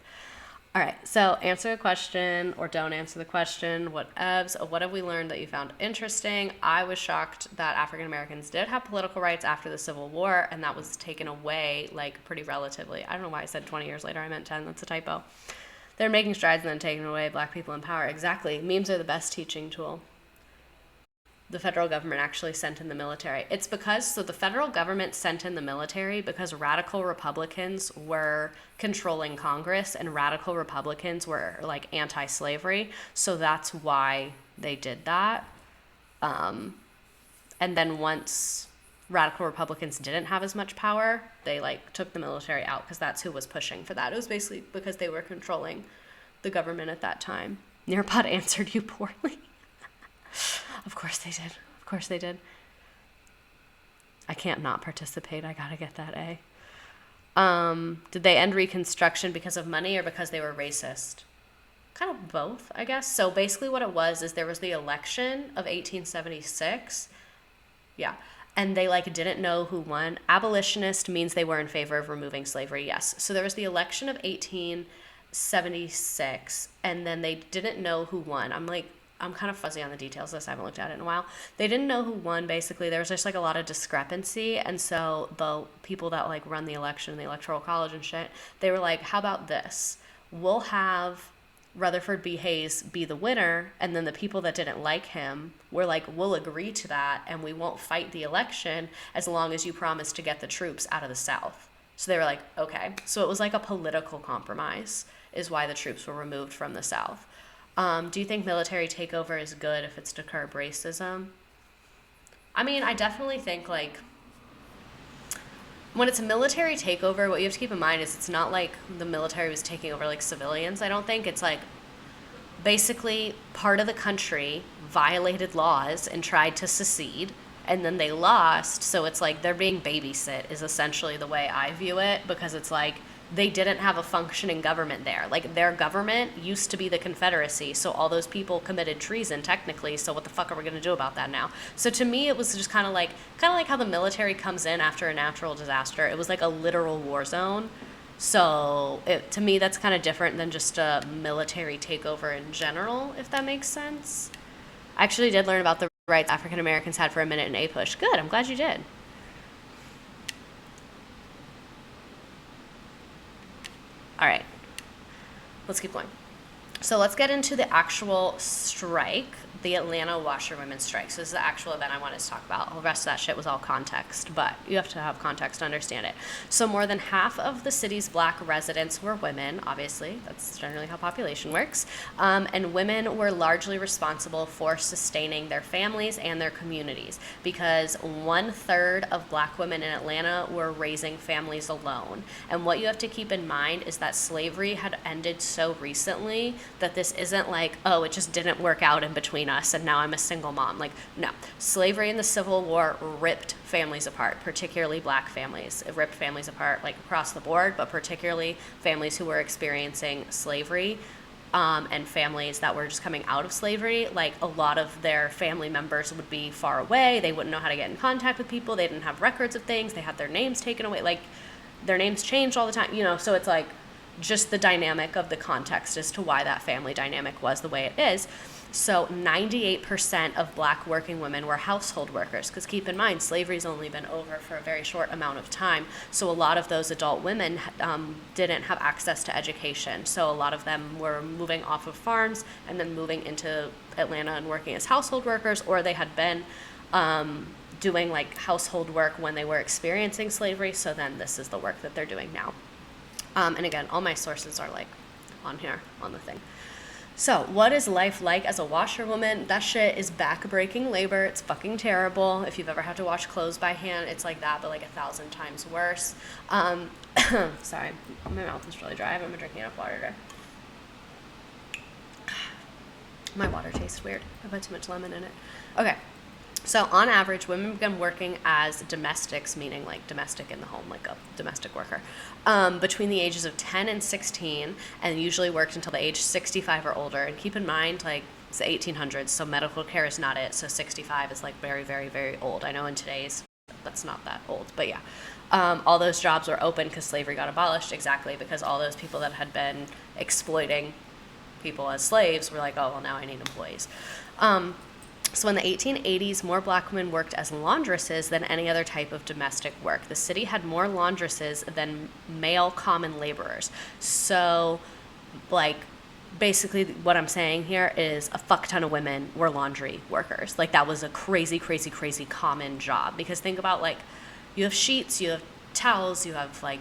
All right, so answer the question or don't answer the question. What have we learned that you found interesting? I was shocked that African Americans did have political rights after the Civil War, and that was taken away like pretty relatively. I don't know why I said 20 years later. I meant 10. That's a typo. They're making strides and then taking away black people in power. Exactly. Memes are the best teaching tool. The federal government actually sent in the military. It's because, so the federal government sent in the military because radical Republicans were controlling Congress and radical Republicans were like anti-slavery. So that's why they did that. And then once radical Republicans didn't have as much power, they like took the military out because that's who was pushing for that. It was basically because they were controlling the government at that time. Nearpod answered you poorly. Of course they did. Of course they did. I can't not participate. I gotta get that A. Did they end Reconstruction because of money or because they were racist? Kind of both, I guess. So basically what it was is there was the election of 1876. Yeah. And they like didn't know who won. Abolitionist means they were in favor of removing slavery. Yes. So there was the election of 1876 and then they didn't know who won. I'm kind of fuzzy on the details of this. I haven't looked at it in a while. They didn't know who won, basically. There was just, like, a lot of discrepancy. And so the people that, like, run the election, the Electoral College and shit, they were like, how about this? We'll have Rutherford B. Hayes be the winner, and then the people that didn't like him were like, we'll agree to that, and we won't fight the election as long as you promise to get the troops out of the South. So they were like, okay. So it was like a political compromise is why the troops were removed from the South. Do you think military takeover is good if it's to curb racism? I mean, I definitely think, like, when it's a military takeover, what you have to keep in mind is it's not like the military was taking over, like, civilians, I don't think. It's, like, basically part of the country violated laws and tried to secede, and then they lost, so it's like they're being babysit is essentially the way I view it, because it's like they didn't have a functioning government there. Like, their government used to be the Confederacy, so all those people committed treason, technically, so what the fuck are we going to do about that now? So to me, it was just kind of like how the military comes in after a natural disaster. It was like a literal war zone. So to me, that's kind of different than just a military takeover in general, if that makes sense. I actually did learn about the rights African Americans had for a minute in A-Push. Good, I'm glad you did. All right, let's keep going. So let's get into the actual strike, the Atlanta Washerwomen strike. So this is the actual event I wanted to talk about. All the rest of that shit was all context, but you have to have context to understand it. So more than half of the city's black residents were women, obviously. That's generally how population works. And women were largely responsible for sustaining their families and their communities, because 1/3 of black women in Atlanta were raising families alone. And what you have to keep in mind is that slavery had ended so recently that this isn't like, oh, it just didn't work out in between us and now I'm a single mom. Like, no. Slavery in the Civil War ripped families apart, particularly black families. It ripped families apart like across the board, but particularly families who were experiencing slavery, and families that were just coming out of slavery. Like, a lot of their family members would be far away. They wouldn't know how to get in contact with people. They didn't have records of things. They had their names taken away. Like, their names changed all the time, you know, so it's like just the dynamic of the context as to why that family dynamic was the way it is. So 98% of black working women were household workers, because keep in mind, slavery's only been over for a very short amount of time. So a lot of those adult women didn't have access to education. So a lot of them were moving off of farms and then moving into Atlanta and working as household workers, or they had been doing like household work when they were experiencing slavery. So then this is the work that they're doing now. And again, all my sources are like on here, on the thing. So what is life like as a washerwoman? That shit is back-breaking labor. It's fucking terrible. If you've ever had to wash clothes by hand, it's like that, but like 1,000 times worse. Sorry, my mouth is really dry. I haven't been drinking enough water today. My water tastes weird. I put too much lemon in it. Okay. So on average, women began working as domestics, meaning like domestic in the home, like a domestic worker, between the ages of 10 and 16, and usually worked until the age 65 or older. And keep in mind, like, it's the 1800s, so medical care is not it. So 65 is like very, very, very old. I know in today's that's not that old, but yeah. All those jobs were open because slavery got abolished, exactly because all those people that had been exploiting people as slaves were like, oh, well, now I need employees. So in the 1880s, more black women worked as laundresses than any other type of domestic work. The city had more laundresses than male common laborers. So, like, basically what I'm saying here is a fuck ton of women were laundry workers. Like, that was a crazy, crazy, crazy common job. Because think about, like, you have sheets, you have towels, you have, like,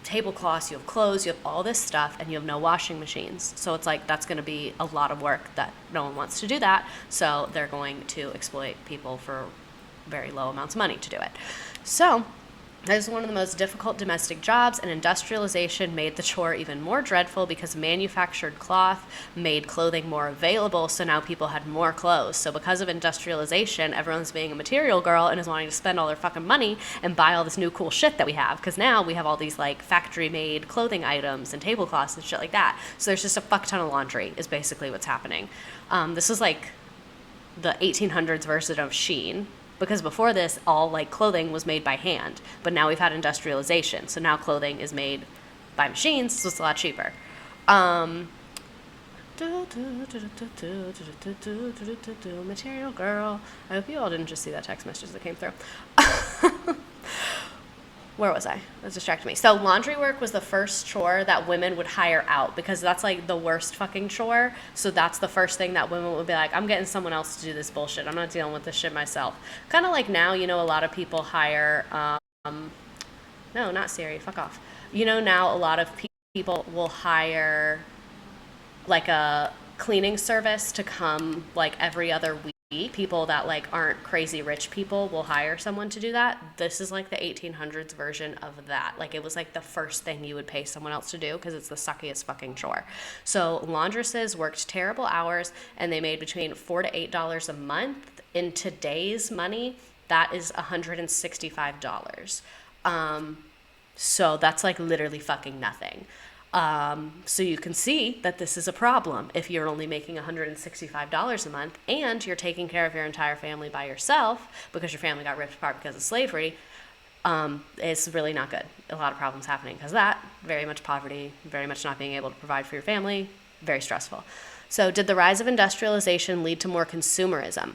tablecloths, you have clothes, you have all this stuff, and you have no washing machines. So it's like, that's going to be a lot of work that no one wants to do that. So they're going to exploit people for very low amounts of money to do it. So this is one of the most difficult domestic jobs, and industrialization made the chore even more dreadful because manufactured cloth made clothing more available, so now people had more clothes. So because of industrialization, everyone's being a material girl and is wanting to spend all their fucking money and buy all this new cool shit that we have, because now we have all these like factory-made clothing items and tablecloths and shit like that. So there's just a fuck ton of laundry is basically what's happening. This is like the 1800s version of Shein, because before this, all like clothing was made by hand, but now we've had industrialization, so now clothing is made by machines, so it's a lot cheaper. Material girl. I hope you all didn't just see that text message that came through. Where was I? That distracted me. So laundry work was the first chore that women would hire out, because that's like the worst fucking chore. So that's the first thing that women would be like, I'm getting someone else to do this bullshit. I'm not dealing with this shit myself. Kind of like now, you know, a lot of people hire, no, not Siri, fuck off. You know, now a lot of people will hire like a cleaning service to come like every other week. People that like aren't crazy rich people will hire someone to do that. This is like the 1800s version of that. Like, it was like the first thing you would pay someone else to do, because it's the suckiest fucking chore. So laundresses worked terrible hours, and they made between $4 to $8 a month. In today's money, that is $165. So that's like literally fucking nothing. So you can see that this is a problem if you're only making $165 a month and you're taking care of your entire family by yourself because your family got ripped apart because of slavery. It's really not good. A lot of problems happening because of that. Very much poverty, very much not being able to provide for your family, very stressful. So did the rise of industrialization lead to more consumerism?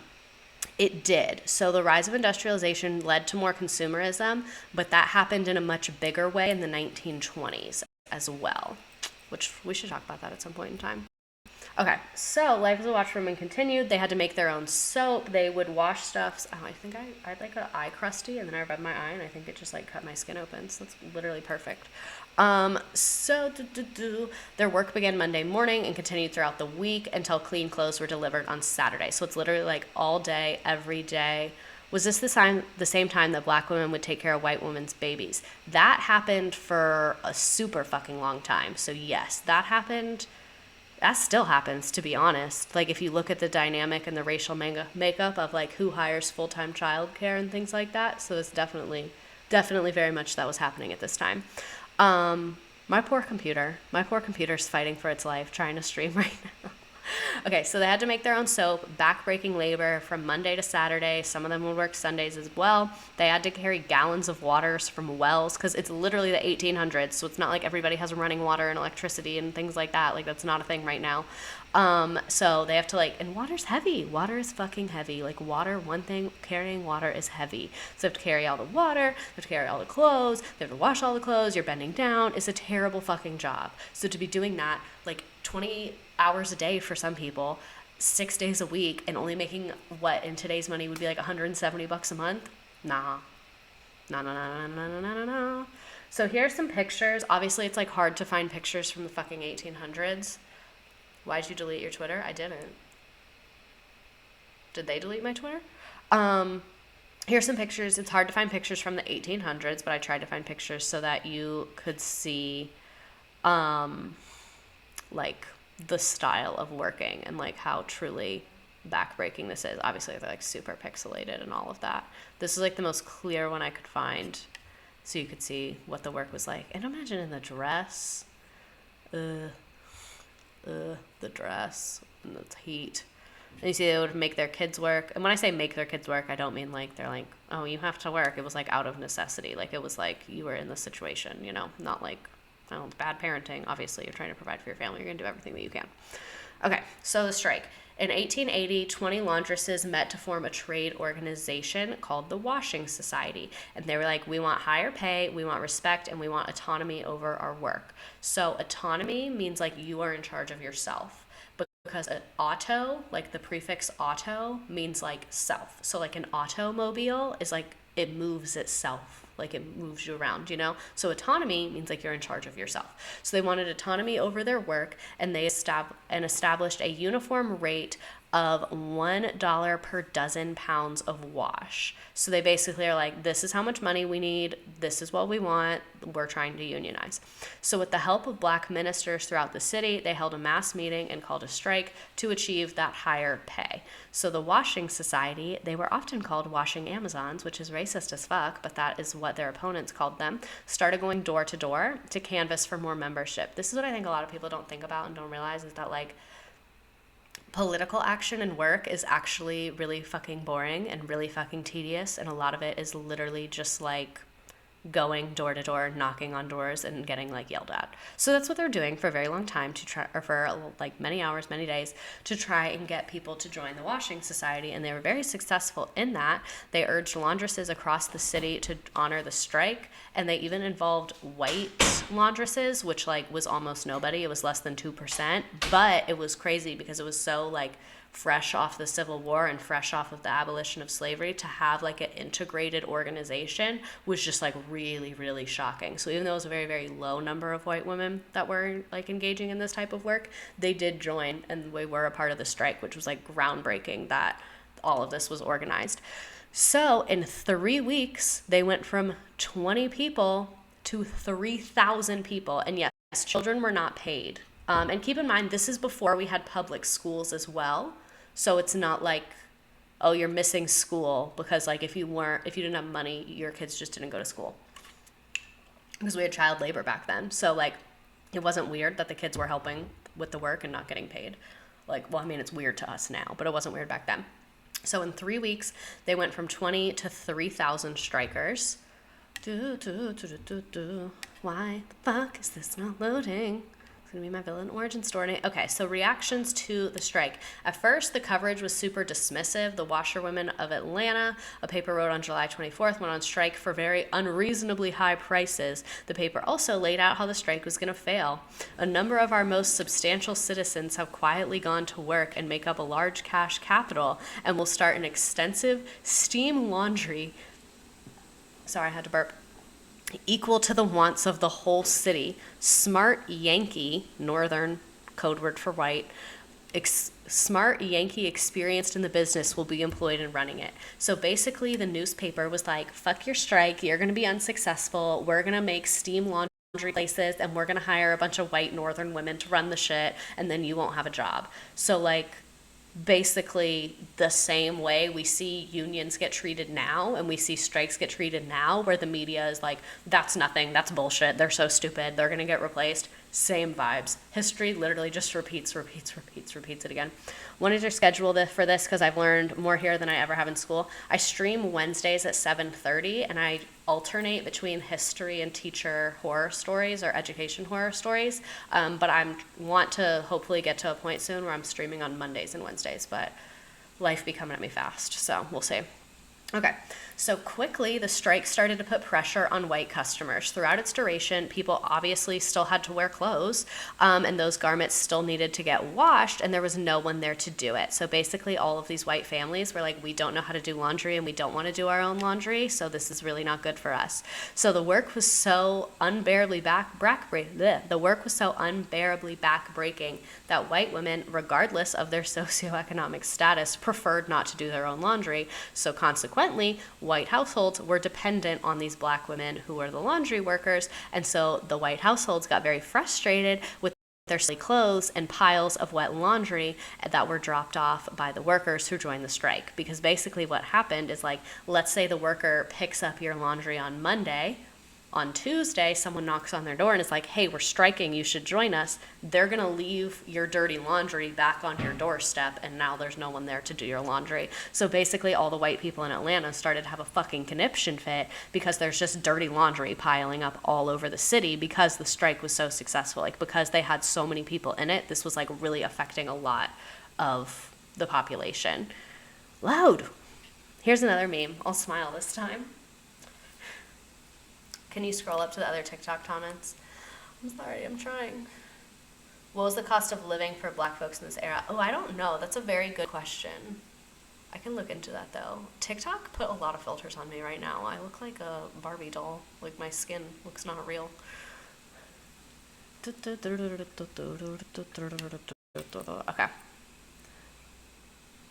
It did. So the rise of industrialization led to more consumerism, but that happened in a much bigger way in the 1920s. As well, which we should talk about that at some point in time. Okay, so life as a washerwoman continued. They had to make their own soap. They would wash stuff. Oh, I think I had like an eye crusty, and then I rubbed my eye, and I think it just like cut my skin open. So that's literally perfect. Their work began Monday morning and continued throughout the week until clean clothes were delivered on Saturday. So it's literally like all day, every day. Was this the same time that black women would take care of white women's babies? That happened for a super fucking long time. So yes, that happened. That still happens, to be honest. Like, if you look at the dynamic and the racial makeup of like who hires full-time childcare and things like that. So it's definitely very much that was happening at this time. My poor computer's fighting for its life, trying to stream right now. Okay, so they had to make their own soap, back-breaking labor from Monday to Saturday. Some of them would work Sundays as well. They had to carry gallons of waters from wells, because it's literally the 1800s, so it's not like everybody has running water and electricity and things like that. Like, that's not a thing right now. So they have to and water's heavy. Water is fucking heavy. Like, water, one thing, carrying water is heavy. So they have to carry all the water, they have to carry all the clothes, they have to wash all the clothes, you're bending down. It's a terrible fucking job. So to be doing that, 20 hours a day for some people, 6 days a week, and only making what in today's money would be like $170 a month? Nah. No. So here's some pictures. Obviously, it's hard to find pictures from the fucking 1800s. Why'd you delete your Twitter? I didn't. Did they delete my Twitter? Here's some pictures. It's hard to find pictures from the 1800s, but I tried to find pictures so that you could see, the style of working and how truly backbreaking this is. Obviously they're super pixelated and all of that. This is the most clear one I could find, so you could see what the work was like. And imagine in the dress, the dress and the heat. And you see they would make their kids work. And when I say make their kids work, I don't mean like they're like, oh, you have to work. It was like out of necessity. Like it was like you were in this situation, you know, not like, oh, bad parenting. Obviously, you're trying to provide for your family. You're going to do everything that you can. Okay, so the strike. In 1880, 20 laundresses met to form a trade organization called the Washing Society. And they were like, we want higher pay, we want respect, and we want autonomy over our work. So autonomy means like you are in charge of yourself. Because an auto, like the prefix auto, means like self. So like an automobile is like it moves itself. Like it moves you around, you know? So autonomy means like you're in charge of yourself. So they wanted autonomy over their work, and they established a uniform rate of $1 per dozen pounds of wash. So they basically are like, this is how much money we need, this is what we want, we're trying to unionize. So with the help of black ministers throughout the city, they held a mass meeting and called a strike to achieve that higher pay. So the Washing Society, they were often called washing Amazons, which is racist as fuck, but that is what their opponents called them, started going door to door to canvass for more membership. This is what I think a lot of people don't think about and don't realize, is that like political action and work is actually really fucking boring and really fucking tedious, and a lot of it is literally just like going door to door, knocking on doors, and getting like yelled at. So that's what they're doing for a very long time, to try, or for like many hours, many days, to try and get people to join the Washing Society. And they were very successful in that. They urged laundresses across the city to honor the strike, and they even involved white laundresses, which like was almost nobody. It was less than 2%, but it was crazy because it was so like fresh off the Civil War and fresh off of the abolition of slavery. To have like an integrated organization was just like really, really shocking. So even though it was a very, very low number of white women that were like engaging in this type of work, they did join, and they were a part of the strike, which was like groundbreaking that all of this was organized. So in 3 weeks, they went from 20 people to 3,000 people. And yes, children were not paid. And keep in mind, this is before we had public schools as well. So it's not like, oh, you're missing school because like if you didn't have money, your kids just didn't go to school. Because we had child labor back then. So like it wasn't weird that the kids were helping with the work and not getting paid. Like, well, I mean, it's weird to us now, but it wasn't weird back then. So in 3 weeks, they went from 20 to 3,000 strikers. Why the fuck is this not loading? It's going to be my villain origin story. Okay, so reactions to the strike. At first, the coverage was super dismissive. The Washerwomen of Atlanta, a paper wrote on July 24th, went on strike for very unreasonably high prices. The paper also laid out how the strike was going to fail. A number of our most substantial citizens have quietly gone to work and make up a large cash capital and will start an extensive steam laundry. Sorry, I had to burp. Equal to the wants of the whole city. Smart Yankee, northern code word for white, smart Yankee experienced in the business will be employed in running it. So basically the newspaper was like, fuck your strike, you're going to be unsuccessful, we're going to make steam laundry places, and we're going to hire a bunch of white northern women to run the shit, and then you won't have a job. So like basically the same way we see unions get treated now and we see strikes get treated now, where the media is like, that's nothing, that's bullshit, they're so stupid, they're gonna get replaced. Same vibes. History literally just repeats it again. Wanted to schedule for this because I've learned more here than I ever have in school. I stream Wednesdays at 7:30, and I alternate between history and teacher horror stories or education horror stories. But I want to hopefully get to a point soon where I'm streaming on Mondays and Wednesdays, but life be coming at me fast, so we'll see. Okay, so quickly the strike started to put pressure on white customers. Throughout its duration, people obviously still had to wear clothes, and those garments still needed to get washed, and there was no one there to do it. So basically all of these white families were like, we don't know how to do laundry and we don't want to do our own laundry, so this is really not good for us. So the work was so unbearably backbreaking that white women, regardless of their socioeconomic status, preferred not to do their own laundry. So consequently, white households were dependent on these black women who were the laundry workers, and so the white households got very frustrated with their silly clothes and piles of wet laundry that were dropped off by the workers who joined the strike. Because basically what happened is, like, let's say the worker picks up your laundry on Monday. on Tuesday, someone knocks on their door and is like, hey, we're striking, you should join us. They're going to leave your dirty laundry back on your doorstep, and now there's no one there to do your laundry. So basically all the white people in Atlanta started to have a fucking conniption fit because there's just dirty laundry piling up all over the city because the strike was so successful. Like, because they had so many people in it, this was like really affecting a lot of the population. Loud. Here's another meme. I'll smile this time. Can you scroll up to the other TikTok comments? I'm sorry, I'm trying. What was the cost of living for black folks in this era? Oh, I don't know. That's a very good question. I can look into that, though. TikTok put a lot of filters on me right now. I look like a Barbie doll. Like, my skin looks not real. Okay.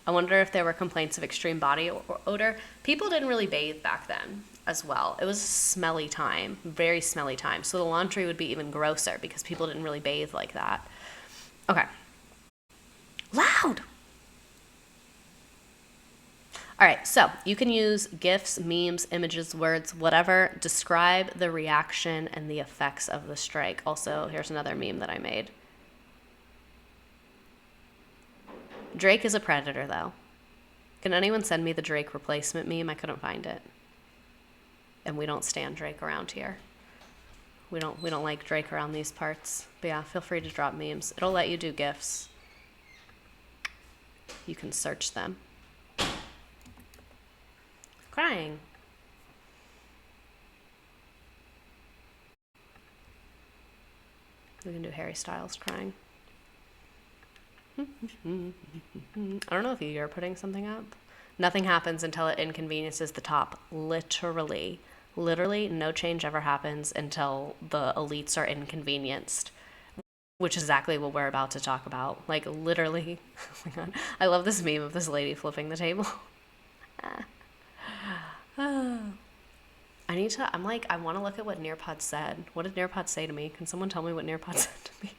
I wonder if there were complaints of extreme body odor. People didn't really bathe back then as well. It was a smelly time, very smelly time. So the laundry would be even grosser because people didn't really bathe like that. Okay. Loud! All right, so you can use GIFs, memes, images, words, whatever. Describe the reaction and the effects of the strike. Also, here's another meme that I made. Drake is a predator, though. Can anyone send me the Drake replacement meme? I couldn't find it. And we don't stand Drake around here. We don't like Drake around these parts. But yeah, feel free to drop memes. It'll let you do GIFs. You can search them. Crying. We can do Harry Styles crying. I don't know if you're putting something up. Nothing happens until it inconveniences the top. Literally, no change ever happens until the elites are inconvenienced, which is exactly what we're about to talk about. Like, literally. Oh my God. I love this meme of this lady flipping the table. I want to look at what Nearpod said. What did Nearpod say to me? Can someone tell me what Nearpod said to me?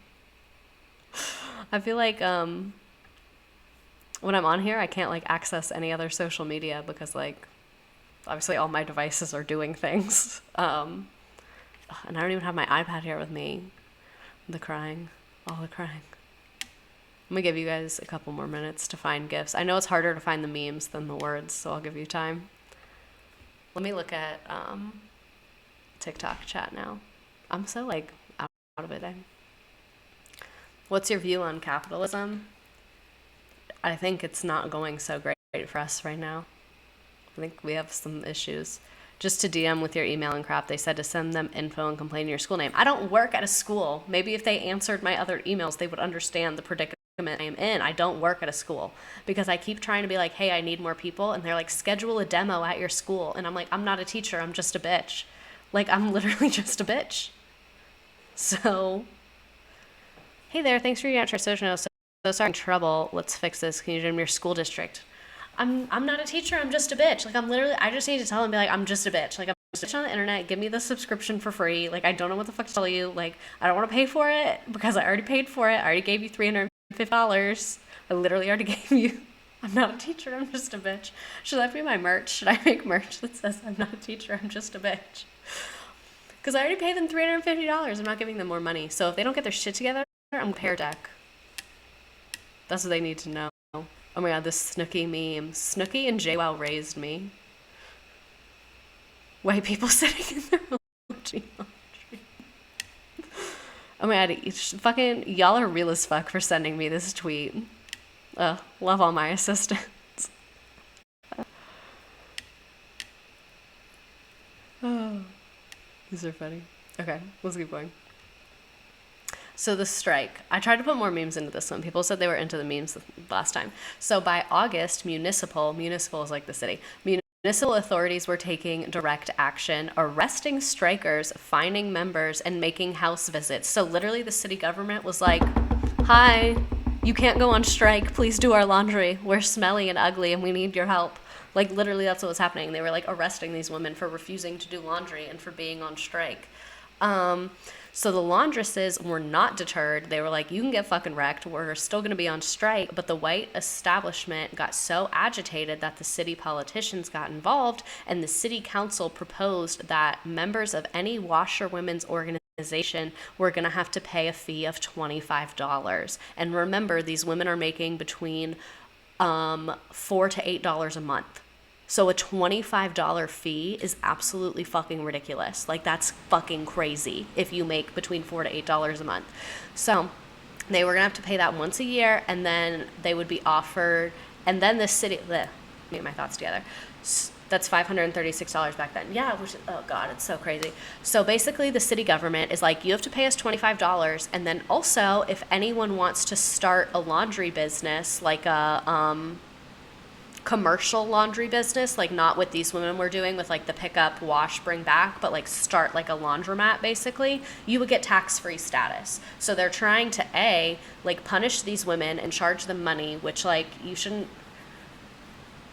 I feel like when I'm on here, I can't like access any other social media because like obviously all my devices are doing things. And I don't even have my iPad here with me. All the crying. I'm gonna give you guys a couple more minutes to find GIFs. I know it's harder to find the memes than the words, so I'll give you time. Let me look at TikTok chat now. I'm so like out of it. What's your view on capitalism? I think it's not going so great for us right now. I think we have some issues. Just to DM with your email and crap, they said to send them info and complain your school name. I don't work at a school. Maybe if they answered my other emails, they would understand the predicament I'm in. I don't work at a school because I keep trying to be like, hey, I need more people. And they're like, schedule a demo at your school. And I'm like, I'm not a teacher. I'm just a bitch. Like, I'm literally just a bitch. So... Hey there, thanks for your answer. So sorry, in trouble. Let's fix this. Can you do it in your school district? I'm not a teacher. I'm just a bitch. Like, I just need to tell them, be like, I'm just a bitch. Like, I'm just a bitch on the internet. Give me the subscription for free. Like, I don't know what the fuck to tell you. Like, I don't want to pay for it because I already paid for it. I already gave you $350. I literally already gave you. I'm not a teacher. I'm just a bitch. Should that be my merch? Should I make merch that says I'm not a teacher? I'm just a bitch? Because I already paid them $350. I'm not giving them more money. So if they don't get their shit together, I'm Pear Deck. That's what they need to know. Oh my God, this Snooki meme. Snooki and JWoww raised me. White people sitting in their laundry. Oh my God, fucking y'all are real as fuck for sending me this tweet. Love all my assistants. Oh, these are funny. Okay, let's keep going. So the strike. I tried to put more memes into this one. People said they were into the memes last time. So by August, municipal is like the city. Municipal authorities were taking direct action, arresting strikers, fining members, and making house visits. So literally the city government was like, hi, you can't go on strike. Please do our laundry. We're smelly and ugly and we need your help. Like literally that's what was happening. They were like arresting these women for refusing to do laundry and for being on strike. So the laundresses were not deterred. They were like, you can get fucking wrecked. We're still going to be on strike. But the white establishment got so agitated that the city politicians got involved, and the city council proposed that members of any washerwomen's organization were going to have to pay a fee of $25. And remember, these women are making between $4 to $8 a month. So a $25 fee is absolutely fucking ridiculous. Like, that's fucking crazy if you make between $4 to $8 a month. So they were gonna have to pay that once a year, and then they would be offered, and then the city, get my thoughts together. That's $536 back then. Yeah, which, oh God, it's so crazy. So basically the city government is like, you have to pay us $25. And then also, if anyone wants to start a laundry business, like a, commercial laundry business, like not what these women were doing with like the pick up, wash, bring back, but like start like a laundromat basically, you would get tax-free status. So they're trying to like punish these women and charge them money, which like you shouldn't,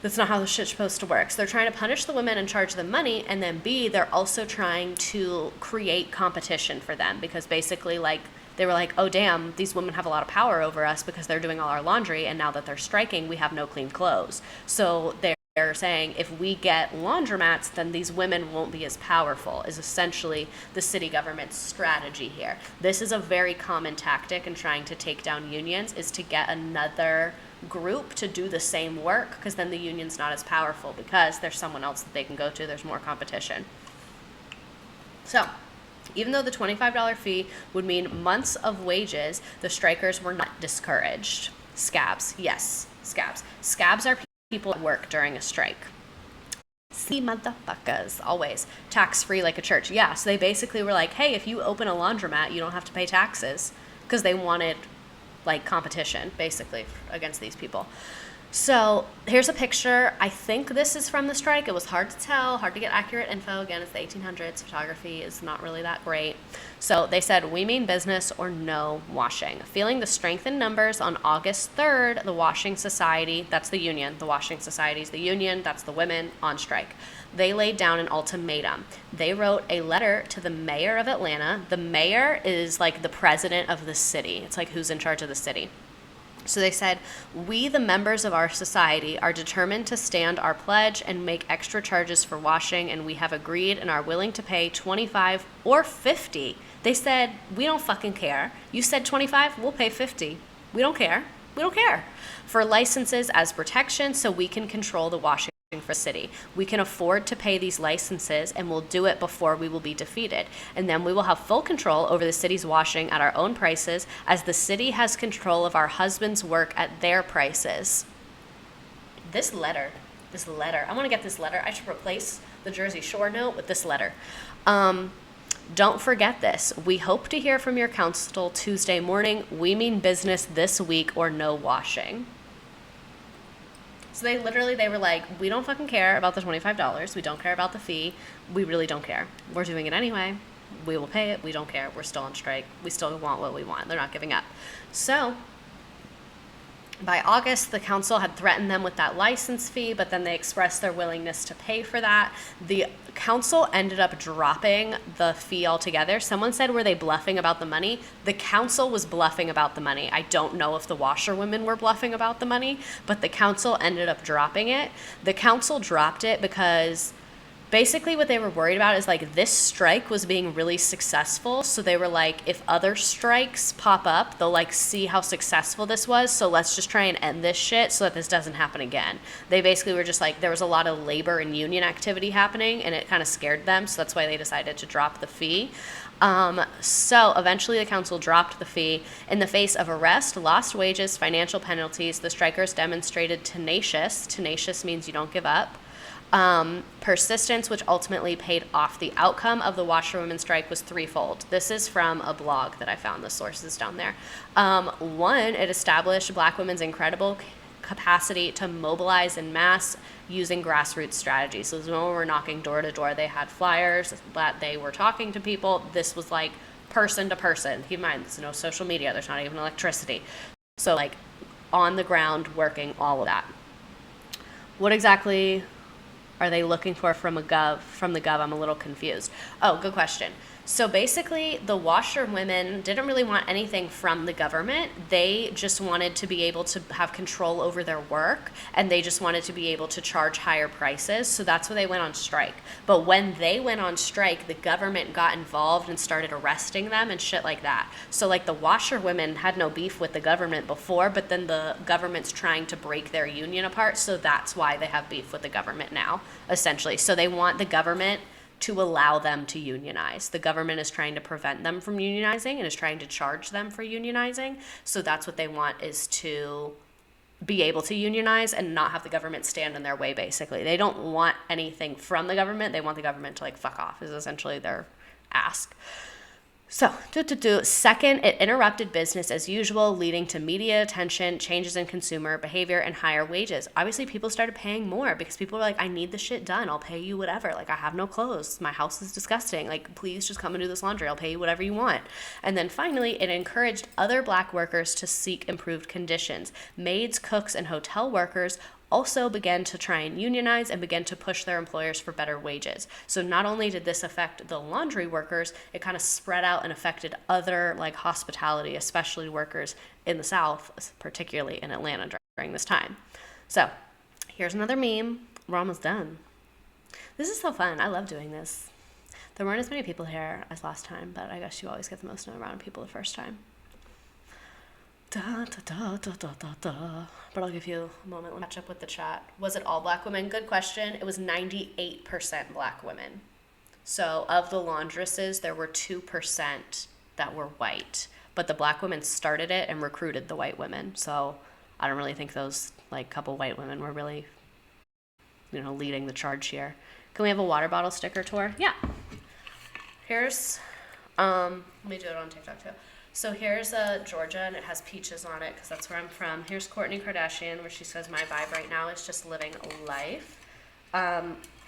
that's not how this shit's supposed to work. So they're trying to punish the women and charge them money, and then B, they're also trying to create competition for them, because basically like they were like, oh damn, these women have a lot of power over us because they're doing all our laundry, and now that they're striking, we have no clean clothes. So they're saying if we get laundromats, then these women won't be as powerful, is essentially the city government's strategy here. This is a very common tactic in trying to take down unions, is to get another group to do the same work, because then the union's not as powerful because there's someone else that they can go to, there's more competition. So even though the $25 fee would mean months of wages, the strikers were not discouraged. Scabs, yes, scabs. Scabs are people at work during a strike. See, motherfuckers, always. Tax-free like a church. Yeah, so they basically were like, hey, if you open a laundromat, you don't have to pay taxes, because they wanted like competition basically against these people. So here's a picture. I think this is from the strike. It was hard to tell, hard to get accurate info. Again, it's the 1800s. Photography is not really that great. So they said, we mean business or no washing. Feeling the strength in numbers, on August 3rd, the Washing Society, that's the union, the Washing Society is the union, that's the women on strike. They laid down an ultimatum. They wrote a letter to the mayor of Atlanta. The mayor is like the president of the city. It's like who's in charge of the city. So they said, we, the members of our society, are determined to stand our pledge and make extra charges for washing, and we have agreed and are willing to pay $25 or $50. They said, we don't fucking care. You said $25, we'll pay $50. We don't care. We don't care. For licenses as protection, so we can control the washing for the city. We can afford to pay these licenses, and we'll do it before we will be defeated. And then we will have full control over the city's washing at our own prices, as the city has control of our husbands' work at their prices. This letter, I want to get this letter. I should replace the Jersey Shore note with this letter. Don't forget this. We hope to hear from your council Tuesday morning. We mean business this week or no washing. So they were like, we don't fucking care about the $25. We don't care about the fee. We really don't care. We're doing it anyway. We will pay it. We don't care. We're still on strike. We still want what we want. They're not giving up. So by August, the council had threatened them with that license fee, but then they expressed their willingness to pay for that. The council ended up dropping the fee altogether. Someone said, were they bluffing about the money? The council was bluffing about the money. I don't know if the washerwomen were bluffing about the money, but the council ended up dropping it. The council dropped it because basically what they were worried about is like this strike was being really successful. So they were like, if other strikes pop up, they'll like see how successful this was. So let's just try and end this shit so that this doesn't happen again. They basically were just like, there was a lot of labor and union activity happening, and it kind of scared them. So that's why they decided to drop the fee. So eventually the council dropped the fee. In the face of arrest, lost wages, financial penalties, the strikers demonstrated tenacious. Tenacious means you don't give up. Persistence, which ultimately paid off. The outcome of the washerwomen strike was threefold. This is from a blog that I found, the sources down there. One, it established Black women's incredible capacity to mobilize en masse using grassroots strategies. So when we were knocking door to door, they had flyers that they were talking to people. This was like person to person. Keep in mind, there's no social media. There's not even electricity. So like on the ground working, all of that. What exactly are they looking for from the gov? I'm a little confused. Oh, good question. So basically, the washerwomen didn't really want anything from the government. They just wanted to be able to have control over their work, and they just wanted to be able to charge higher prices. So that's why they went on strike. But when they went on strike, the government got involved and started arresting them and shit like that. So like the washerwomen had no beef with the government before, but then the government's trying to break their union apart. So that's why they have beef with the government now, essentially. So they want the government to allow them to unionize. The government is trying to prevent them from unionizing and is trying to charge them for unionizing. So that's what they want, is to be able to unionize and not have the government stand in their way, basically. They don't want anything from the government. They want the government to like fuck off, is essentially their ask. So, second, it interrupted business as usual, leading to media attention, changes in consumer behavior, and higher wages. Obviously, people started paying more because people were like, I need this shit done. I'll pay you whatever. Like, I have no clothes. My house is disgusting. Like, please just come and do this laundry. I'll pay you whatever you want. And then finally, it encouraged other black workers to seek improved conditions. Maids, cooks, and hotel workers also began to try and unionize and began to push their employers for better wages. So not only did this affect the laundry workers, it kind of spread out and affected other like hospitality, especially workers in the South, particularly in Atlanta during this time. So here's another meme. We're almost done. This is so fun. I love doing this. There weren't as many people here as last time, but I guess you always get the most amount of people the first time. Da, da, da, da, da, da, da. But I'll give you a moment. Let me catch up with the chat. Was it all black women? Good question. It was 98% black women. So of the laundresses, there were 2% that were white. But the black women started it and recruited the white women. So I don't really think those like couple white women were really, leading the charge here. Can we have a water bottle sticker tour? Yeah. Here's, let me do it on TikTok too. So here's Georgia, and it has peaches on it because that's where I'm from. Here's Kourtney Kardashian, where she says, my vibe right now is just living life.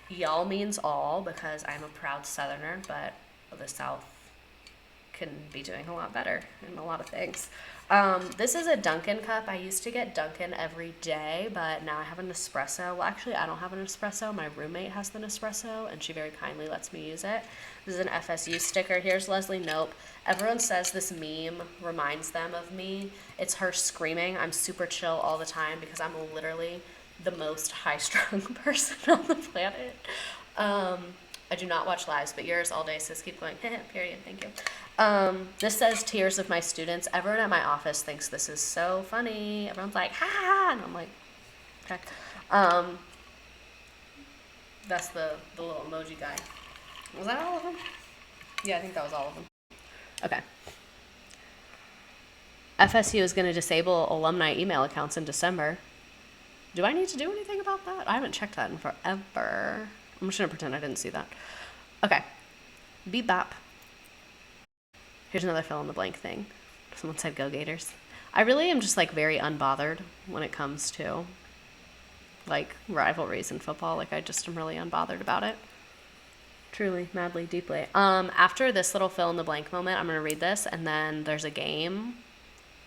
Y'all means all, because I'm a proud Southerner, but the South can be doing a lot better in a lot of things. This is a Dunkin' cup. I used to get Dunkin' every day, but now I have an espresso. Well, actually, I don't have an espresso. My roommate has the Nespresso, and she very kindly lets me use it. This is an FSU sticker. Here's Leslie Knope. Everyone says this meme reminds them of me. It's her screaming, I'm super chill all the time, because I'm literally the most high-strung person on the planet. I do not watch lives, but yours all day says keep going. Period. Thank you. This says tears of my students. Everyone at my office thinks this is so funny. Everyone's like, ha, and I'm like, okay. That's the little emoji guy. Was that all of them? Yeah, I think that was all of them. Okay. FSU is going to disable alumni email accounts in December. Do I need to do anything about that? I haven't checked that in forever. I'm just going to pretend I didn't see that. Okay. Beep bop. Here's another fill in the blank thing. Someone said go Gators. I really am just like very unbothered when it comes to like rivalries in football. Like I just am really unbothered about it. Truly, madly, deeply. After this little fill in the blank moment, I'm going to read this, and then there's a game.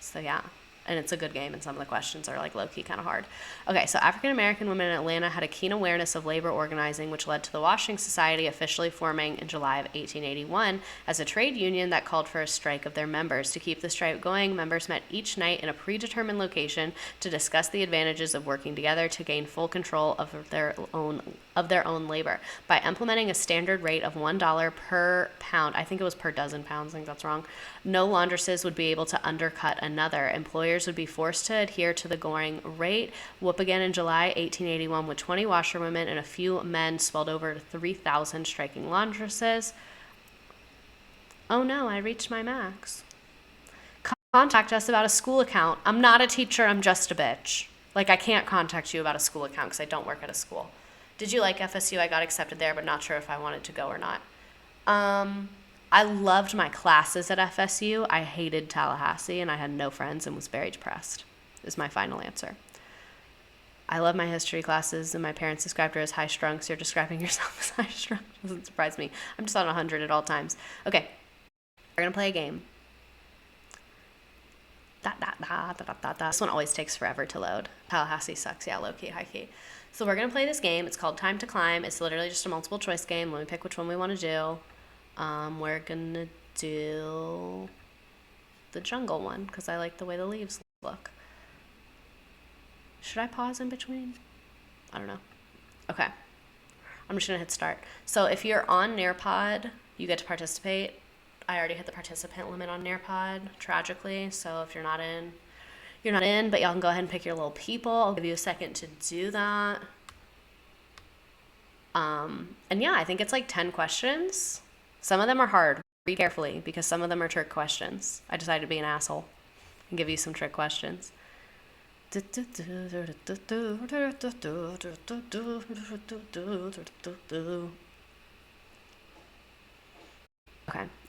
So yeah. And it's a good game, and some of the questions are like low-key kind of hard. Okay, so African-American women in Atlanta had a keen awareness of labor organizing, which led to the Washing Society officially forming in July of 1881 as a trade union that called for a strike of their members. To keep the strike going, members met each night in a predetermined location to discuss the advantages of working together to gain full control of their own labor. By implementing a standard rate of $1 per pound, I think it was per dozen pounds, I think that's wrong, no laundresses would be able to undercut another. Employers would be forced to adhere to the going rate. Whoop again in July 1881 with 20 washerwomen and a few men swelled over to 3,000 striking laundresses. Oh no, I reached my max. Contact us about a school account. I'm not a teacher, I'm just a bitch. Like I can't contact you about a school account because I don't work at a school. Did you like FSU? I got accepted there, but not sure if I wanted to go or not. I loved my classes at FSU. I hated Tallahassee, and I had no friends and was very depressed, is my final answer. I love my history classes, and my parents described her as high-strung, so you're describing yourself as high-strung. Doesn't surprise me. I'm just on 100 at all times. Okay, we're going to play a game. This one always takes forever to load. Tallahassee sucks. Yeah, low-key, high-key. So we're going to play this game. It's called Time to Climb. It's literally just a multiple choice game. Let me pick which one we want to do. We're gonna do the jungle one because I like the way the leaves look. Should I pause in between? I don't know. Okay. I'm just gonna hit start. So if you're on Nearpod, you get to participate. I already hit the participant limit on Nearpod, tragically. So if you're not in, you're not in, but y'all can go ahead and pick your little people. I'll give you a second to do that. And yeah, I think it's like 10 questions. Some of them are hard. Read carefully because some of them are trick questions. I decided to be an asshole and give you some trick questions. Okay,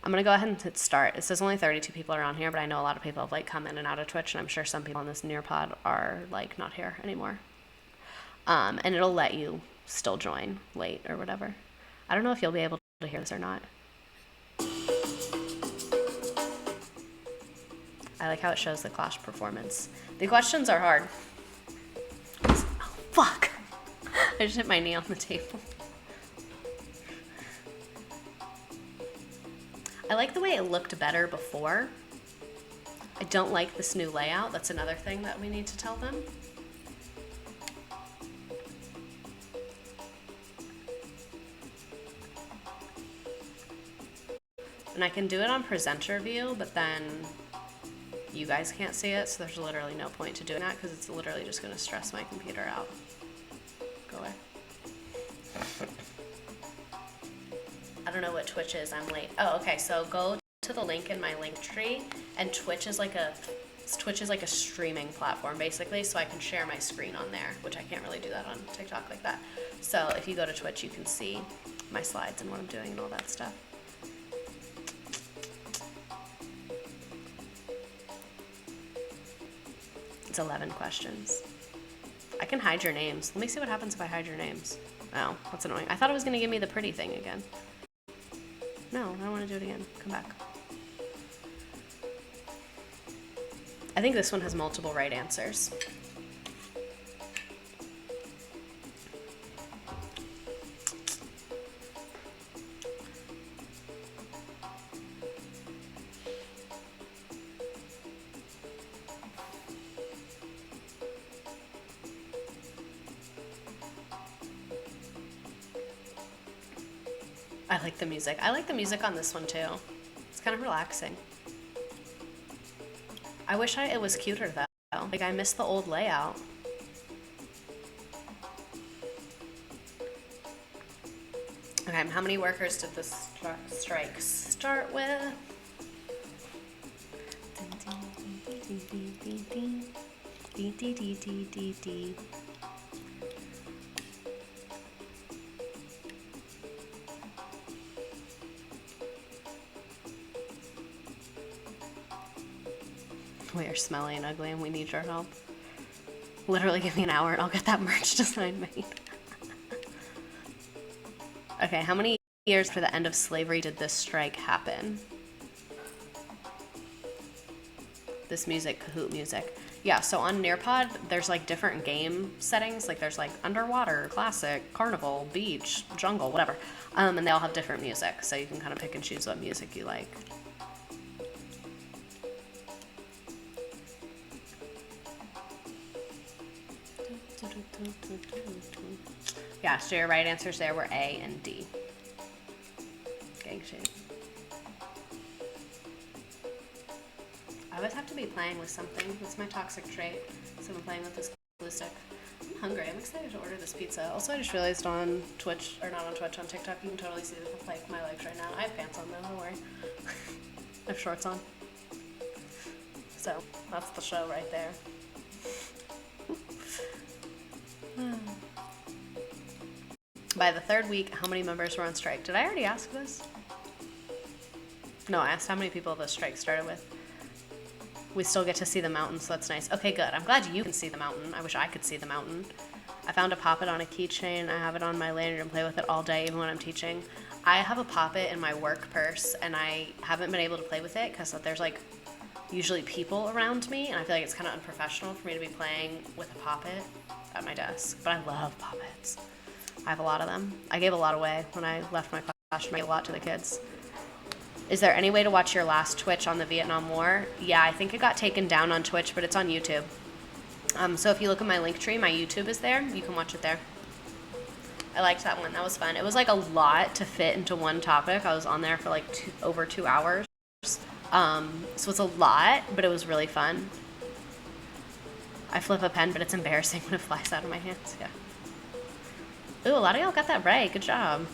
I'm gonna go ahead and hit start. It says only 32 people are on here, but I know a lot of people have like come in and out of Twitch, and I'm sure some people on this Nearpod are like not here anymore. And it'll let you still join late or whatever. I don't know if you'll be able to hear this or not. I like how it shows the Clash performance. The questions are hard. Oh, fuck! I just hit my knee on the table. I like the way it looked better before. I don't like this new layout. That's another thing that we need to tell them. And I can do it on presenter view, but then you guys can't see it, so there's literally no point to doing that because it's literally just going to stress my computer out. Go away. I don't know what Twitch is. I'm late. Oh, okay. So go to the link in my link tree, and Twitch is like a streaming platform basically, so I can share my screen on there, which I can't really do that on TikTok like that. So if you go to Twitch, you can see my slides and what I'm doing and all that stuff. It's 11 questions. I can hide your names. Let me see what happens if I hide your names. Oh, that's annoying. I thought it was going to give me the pretty thing again. No, I don't want to do it again. Come back. I think this one has multiple right answers. I like the music. I like the music on this one too. It's kind of relaxing. I wish it was cuter though. Like I miss the old layout. Okay, how many workers did this strike start with? We are smelly and ugly and we need your help. Literally give me an hour and I'll get that merch design made. Okay, how many years after the end of slavery did this strike happen? This music, Kahoot music. Yeah, so on Nearpod, there's like different game settings. Like there's like underwater, classic, carnival, beach, jungle, whatever. And they all have different music. So you can kind of pick and choose what music you like. Yeah, so your right answers there were A and D. Gang shit. I always have to be playing with something. That's my toxic trait. So I'm playing with this glue stick. I'm hungry. I'm excited to order this pizza. Also, I just realized on Twitch, or not on Twitch, on TikTok, you can totally see like my legs right now. I have pants on though, don't worry. I have shorts on. So, that's the show right there. By the third week, how many members were on strike? Did I already ask this? No, I asked how many people the strike started with. We still get to see the mountain, so that's nice. Okay, good. I'm glad you can see the mountain. I wish I could see the mountain. I found a Poppet on a keychain. I have it on my lanyard and play with it all day, even when I'm teaching. I have a Poppet in my work purse, and I haven't been able to play with it because there's like usually people around me, and I feel like it's kind of unprofessional for me to be playing with a Poppet at my desk. But I love Poppets. I have a lot of them. I gave a lot away when I left my classroom. I gave a lot to the kids. Is there any way to watch your last Twitch on the Vietnam War? Yeah, I think it got taken down on Twitch, but it's on YouTube. So if you look at my link tree, my YouTube is there. You can watch it there. I liked that one. That was fun. It was like a lot to fit into one topic. I was on there for like over 2 hours. So it's a lot, but it was really fun. I flip a pen, but it's embarrassing when it flies out of my hands. Yeah. Ooh, a lot of y'all got that right. Good job.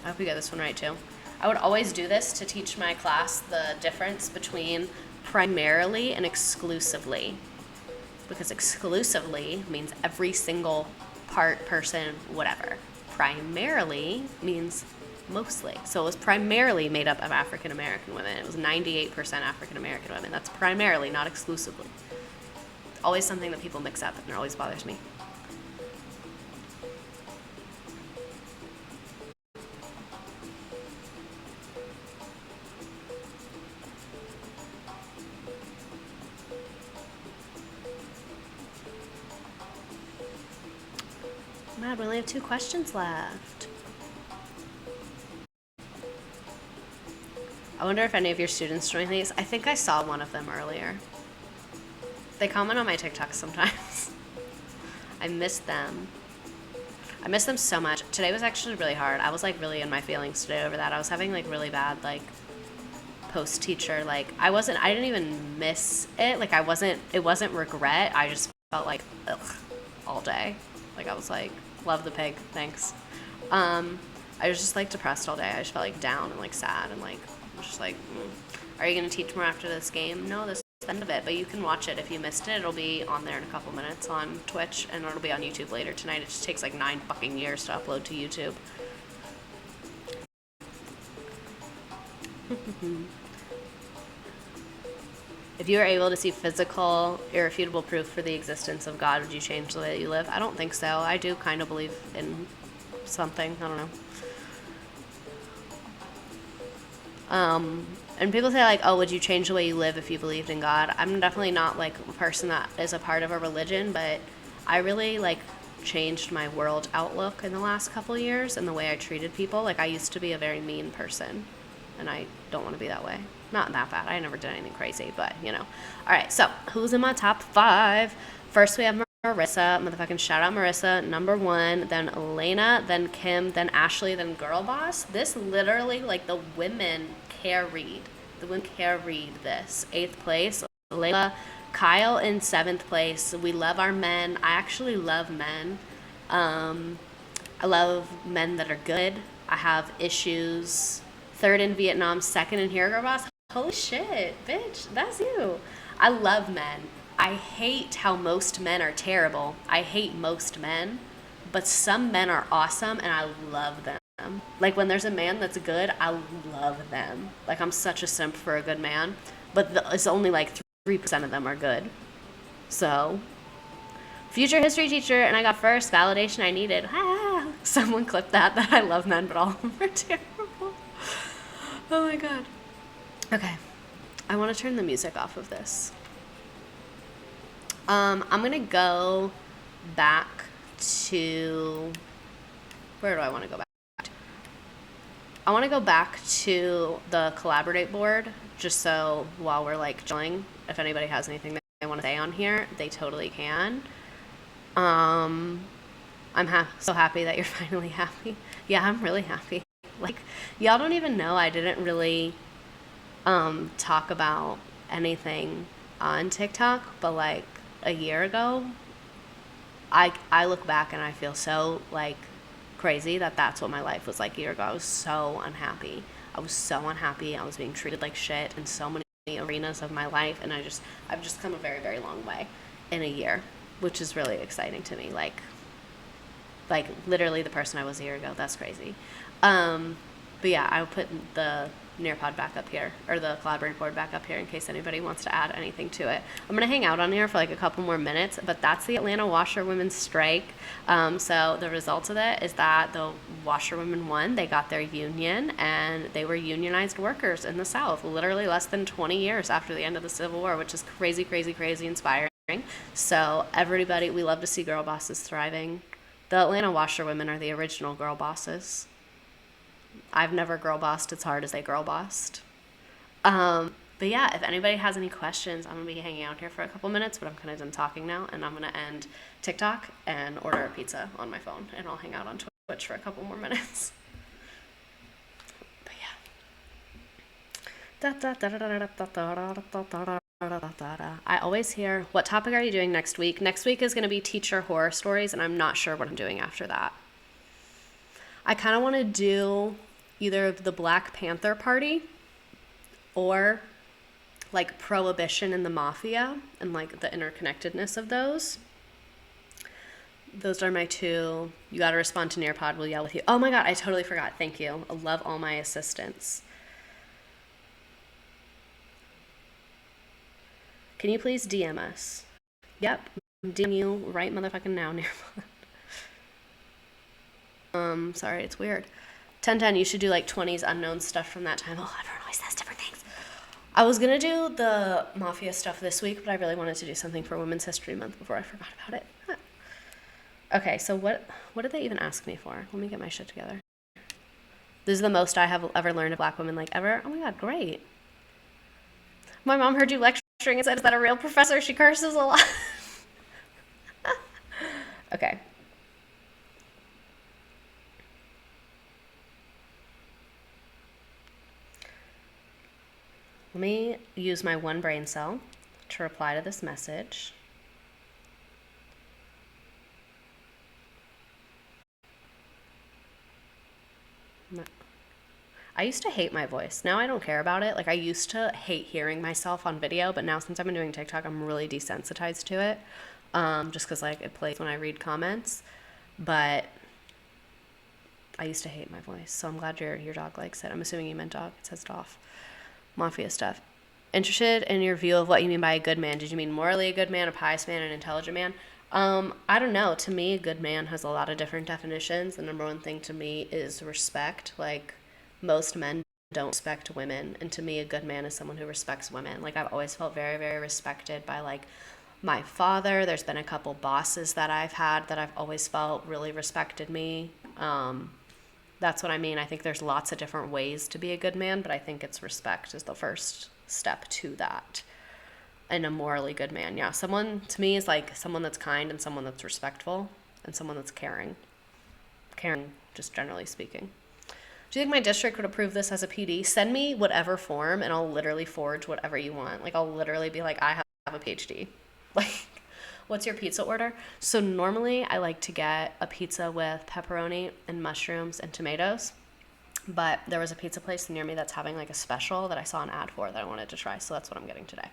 I hope you got this one right too. I would always do this to teach my class the difference between primarily and exclusively. Because exclusively means every single part, person, whatever. Primarily means mostly. So it was primarily made up of African American women. It was 98% African American women. That's primarily, not exclusively. Always something that people mix up, and it always bothers me. Mad, we only have 2 questions left. I wonder if any of your students join these. I think I saw one of them earlier. They comment on my TikToks sometimes. I miss them. I miss them so much. Today was actually really hard. I was like really in my feelings today over that. I was having like really bad like post-teacher, like I didn't even miss it. Like it wasn't regret. I just felt like ugh all day. Like I was like, love the pig, thanks. I was just like depressed all day. I just felt like down and like sad and like just like, are you gonna teach more after this game? No, this is the end of it, but you can watch it if you missed it. It'll be on there in a couple minutes on Twitch, and it'll be on YouTube later tonight. It just takes like 9 fucking years to upload to YouTube. If you were able to see physical, irrefutable proof for the existence of God, would you change the way that you live? I don't think so. I do kind of believe in something. I don't know. And people say like, oh, would you change the way you live if you believed in God? I'm definitely not like a person that is a part of a religion, but I really like changed my world outlook in the last couple years and the way I treated people. Like I used to be a very mean person, and I don't want to be that way. Not that bad. I never did anything crazy, but you know. All right, so who's in my top 5? First, we have Marissa. Motherfucking shout out Marissa, number 1. Then Elena, then Kim, then Ashley, then Girl Boss. This literally, like, the women carried. The women carried this. 8th place, Layla. Kyle in 7th place. We love our men. I actually love men. I love men that are good. I have issues. 3rd in Vietnam, 2nd in Here, Girl Boss. Holy shit, bitch, that's you. I love men. I hate how most men are terrible. I hate most men, but some men are awesome and I love them. Like when there's a man that's good, I love them. Like I'm such a simp for a good man, but it's only like 3% of them are good. So, future history teacher, and I got first validation I needed. Ah, someone clipped that I love men, but all of them are terrible. Oh my god. Okay, I want to turn the music off of this. I'm gonna go back to, where do I want to go back to? I want to go back to the collaborate board, just so while we're like chilling, if anybody has anything that they want to say on here, they totally can. I'm so happy that you're finally happy. Yeah, I'm really happy. Like, y'all don't even know I didn't really talk about anything on TikTok, but like a year ago, I look back and I feel so like crazy that that's what my life was like a year ago. I was so unhappy. I was being treated like shit in so many arenas of my life, and I've just come a very, very long way in a year, which is really exciting to me. Like literally the person I was a year ago. That's crazy. But yeah, I'll put the Nearpod back up here, or the collaborative board back up here in case anybody wants to add anything to it. I'm going to hang out on here for like a couple more minutes, but that's the Atlanta Washerwomen strike. So the result of it is that the Washerwomen won. They got their union, and they were unionized workers in the South, literally less than 20 years after the end of the Civil War, which is crazy, crazy, crazy inspiring. So everybody, we love to see girl bosses thriving. The Atlanta Washerwomen are the original girl bosses. I've never girl bossed as hard as they girl bossed. But yeah, if anybody has any questions, I'm going to be hanging out here for a couple minutes, but I'm kind of done talking now, and I'm going to end TikTok and order a pizza on my phone, and I'll hang out on Twitch for a couple more minutes. But yeah. I always hear, what topic are you doing next week? Next week is going to be teacher horror stories, and I'm not sure what I'm doing after that. I kind of want to do either the Black Panther Party or like Prohibition and the Mafia and like the interconnectedness of those. Those are my two. You got to respond to Nearpod. We'll yell with you. Oh my God, I totally forgot. Thank you. I love all my assistants. Can you please DM us? Yep, I'm DMing you right motherfucking now, Nearpod. Sorry, it's weird. 1010, you should do like 20s unknown stuff from that time. Oh, everyone always says different things. I was gonna do the Mafia stuff this week, but I really wanted to do something for Women's History Month before I forgot about it. Okay, so what did they even ask me for? Let me get my shit together. This is the most I have ever learned of Black women, like ever. Oh my God, great. My mom heard you lecturing and said, is that a real professor? She curses a lot. Okay. Let me use my one brain cell to reply to this message. I used to hate my voice. Now I don't care about it. Like I used to hate hearing myself on video, but now since I've been doing TikTok, I'm really desensitized to it. Just because like it plays when I read comments. But I used to hate my voice, so I'm glad your dog likes it. I'm assuming you meant dog. It says Doff. Mafia stuff. Interested in your view of what you mean by a good man. Did you mean morally a good man, a pious man, an intelligent man? I don't know. To me, a good man has a lot of different definitions. The number one thing to me is respect. Like, most men don't respect women. And to me, a good man is someone who respects women. Like, I've always felt very, very respected by, like, my father. There's been a couple bosses that I've had that I've always felt really respected me. That's what I mean. I think there's lots of different ways to be a good man, but I think it's respect is the first step to that. And a morally good man, yeah. Someone, to me, is like someone that's kind and someone that's respectful and someone that's caring. Caring, just generally speaking. Do you think my district would approve this as a PD? Send me whatever form and I'll literally forge whatever you want. Like, I'll literally be like, I have a PhD. Like, what's your pizza order? So normally I like to get a pizza with pepperoni and mushrooms and tomatoes. But there was a pizza place near me that's having like a special that I saw an ad for that I wanted to try. So that's what I'm getting today.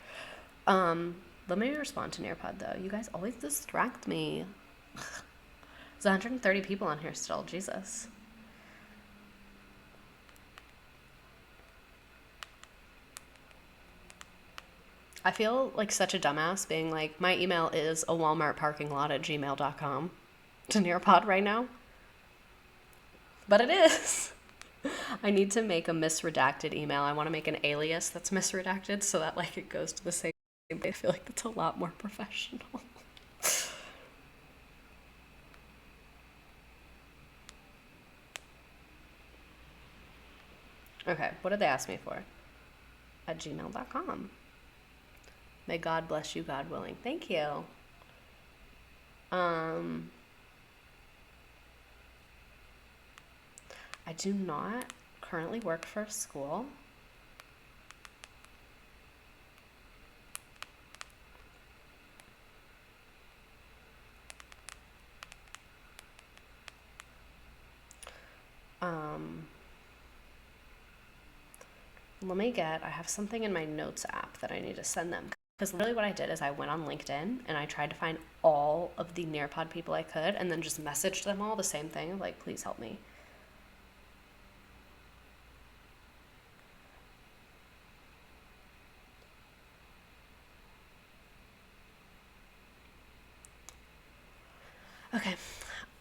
Let me respond to Nearpod though. You guys always distract me. There's 130 people on here still. Jesus. I feel like such a dumbass being like, my email is a Walmart parking lot at gmail.com to Nearpod right now. But it is. I need to make a misredacted email. I want to make an alias that's misredacted so that like it goes to the same. I feel like that's a lot more professional. Okay, what did they ask me for? At gmail.com. May God bless you, God willing. Thank you. I do not currently work for a school. I have something in my notes app that I need to send them. Because literally what I did is I went on LinkedIn and I tried to find all of the Nearpod people I could and then just messaged them all the same thing, like, please help me. Okay.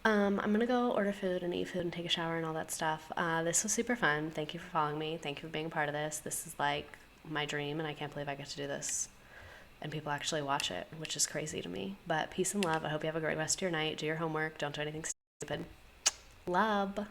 I'm gonna go order food and eat food and take a shower and all that stuff. This was super fun. Thank you for following me. Thank you for being a part of this. This is like my dream and I can't believe I get to do this. And people actually watch it, which is crazy to me. But peace and love. I hope you have a great rest of your night. Do your homework. Don't do anything Love.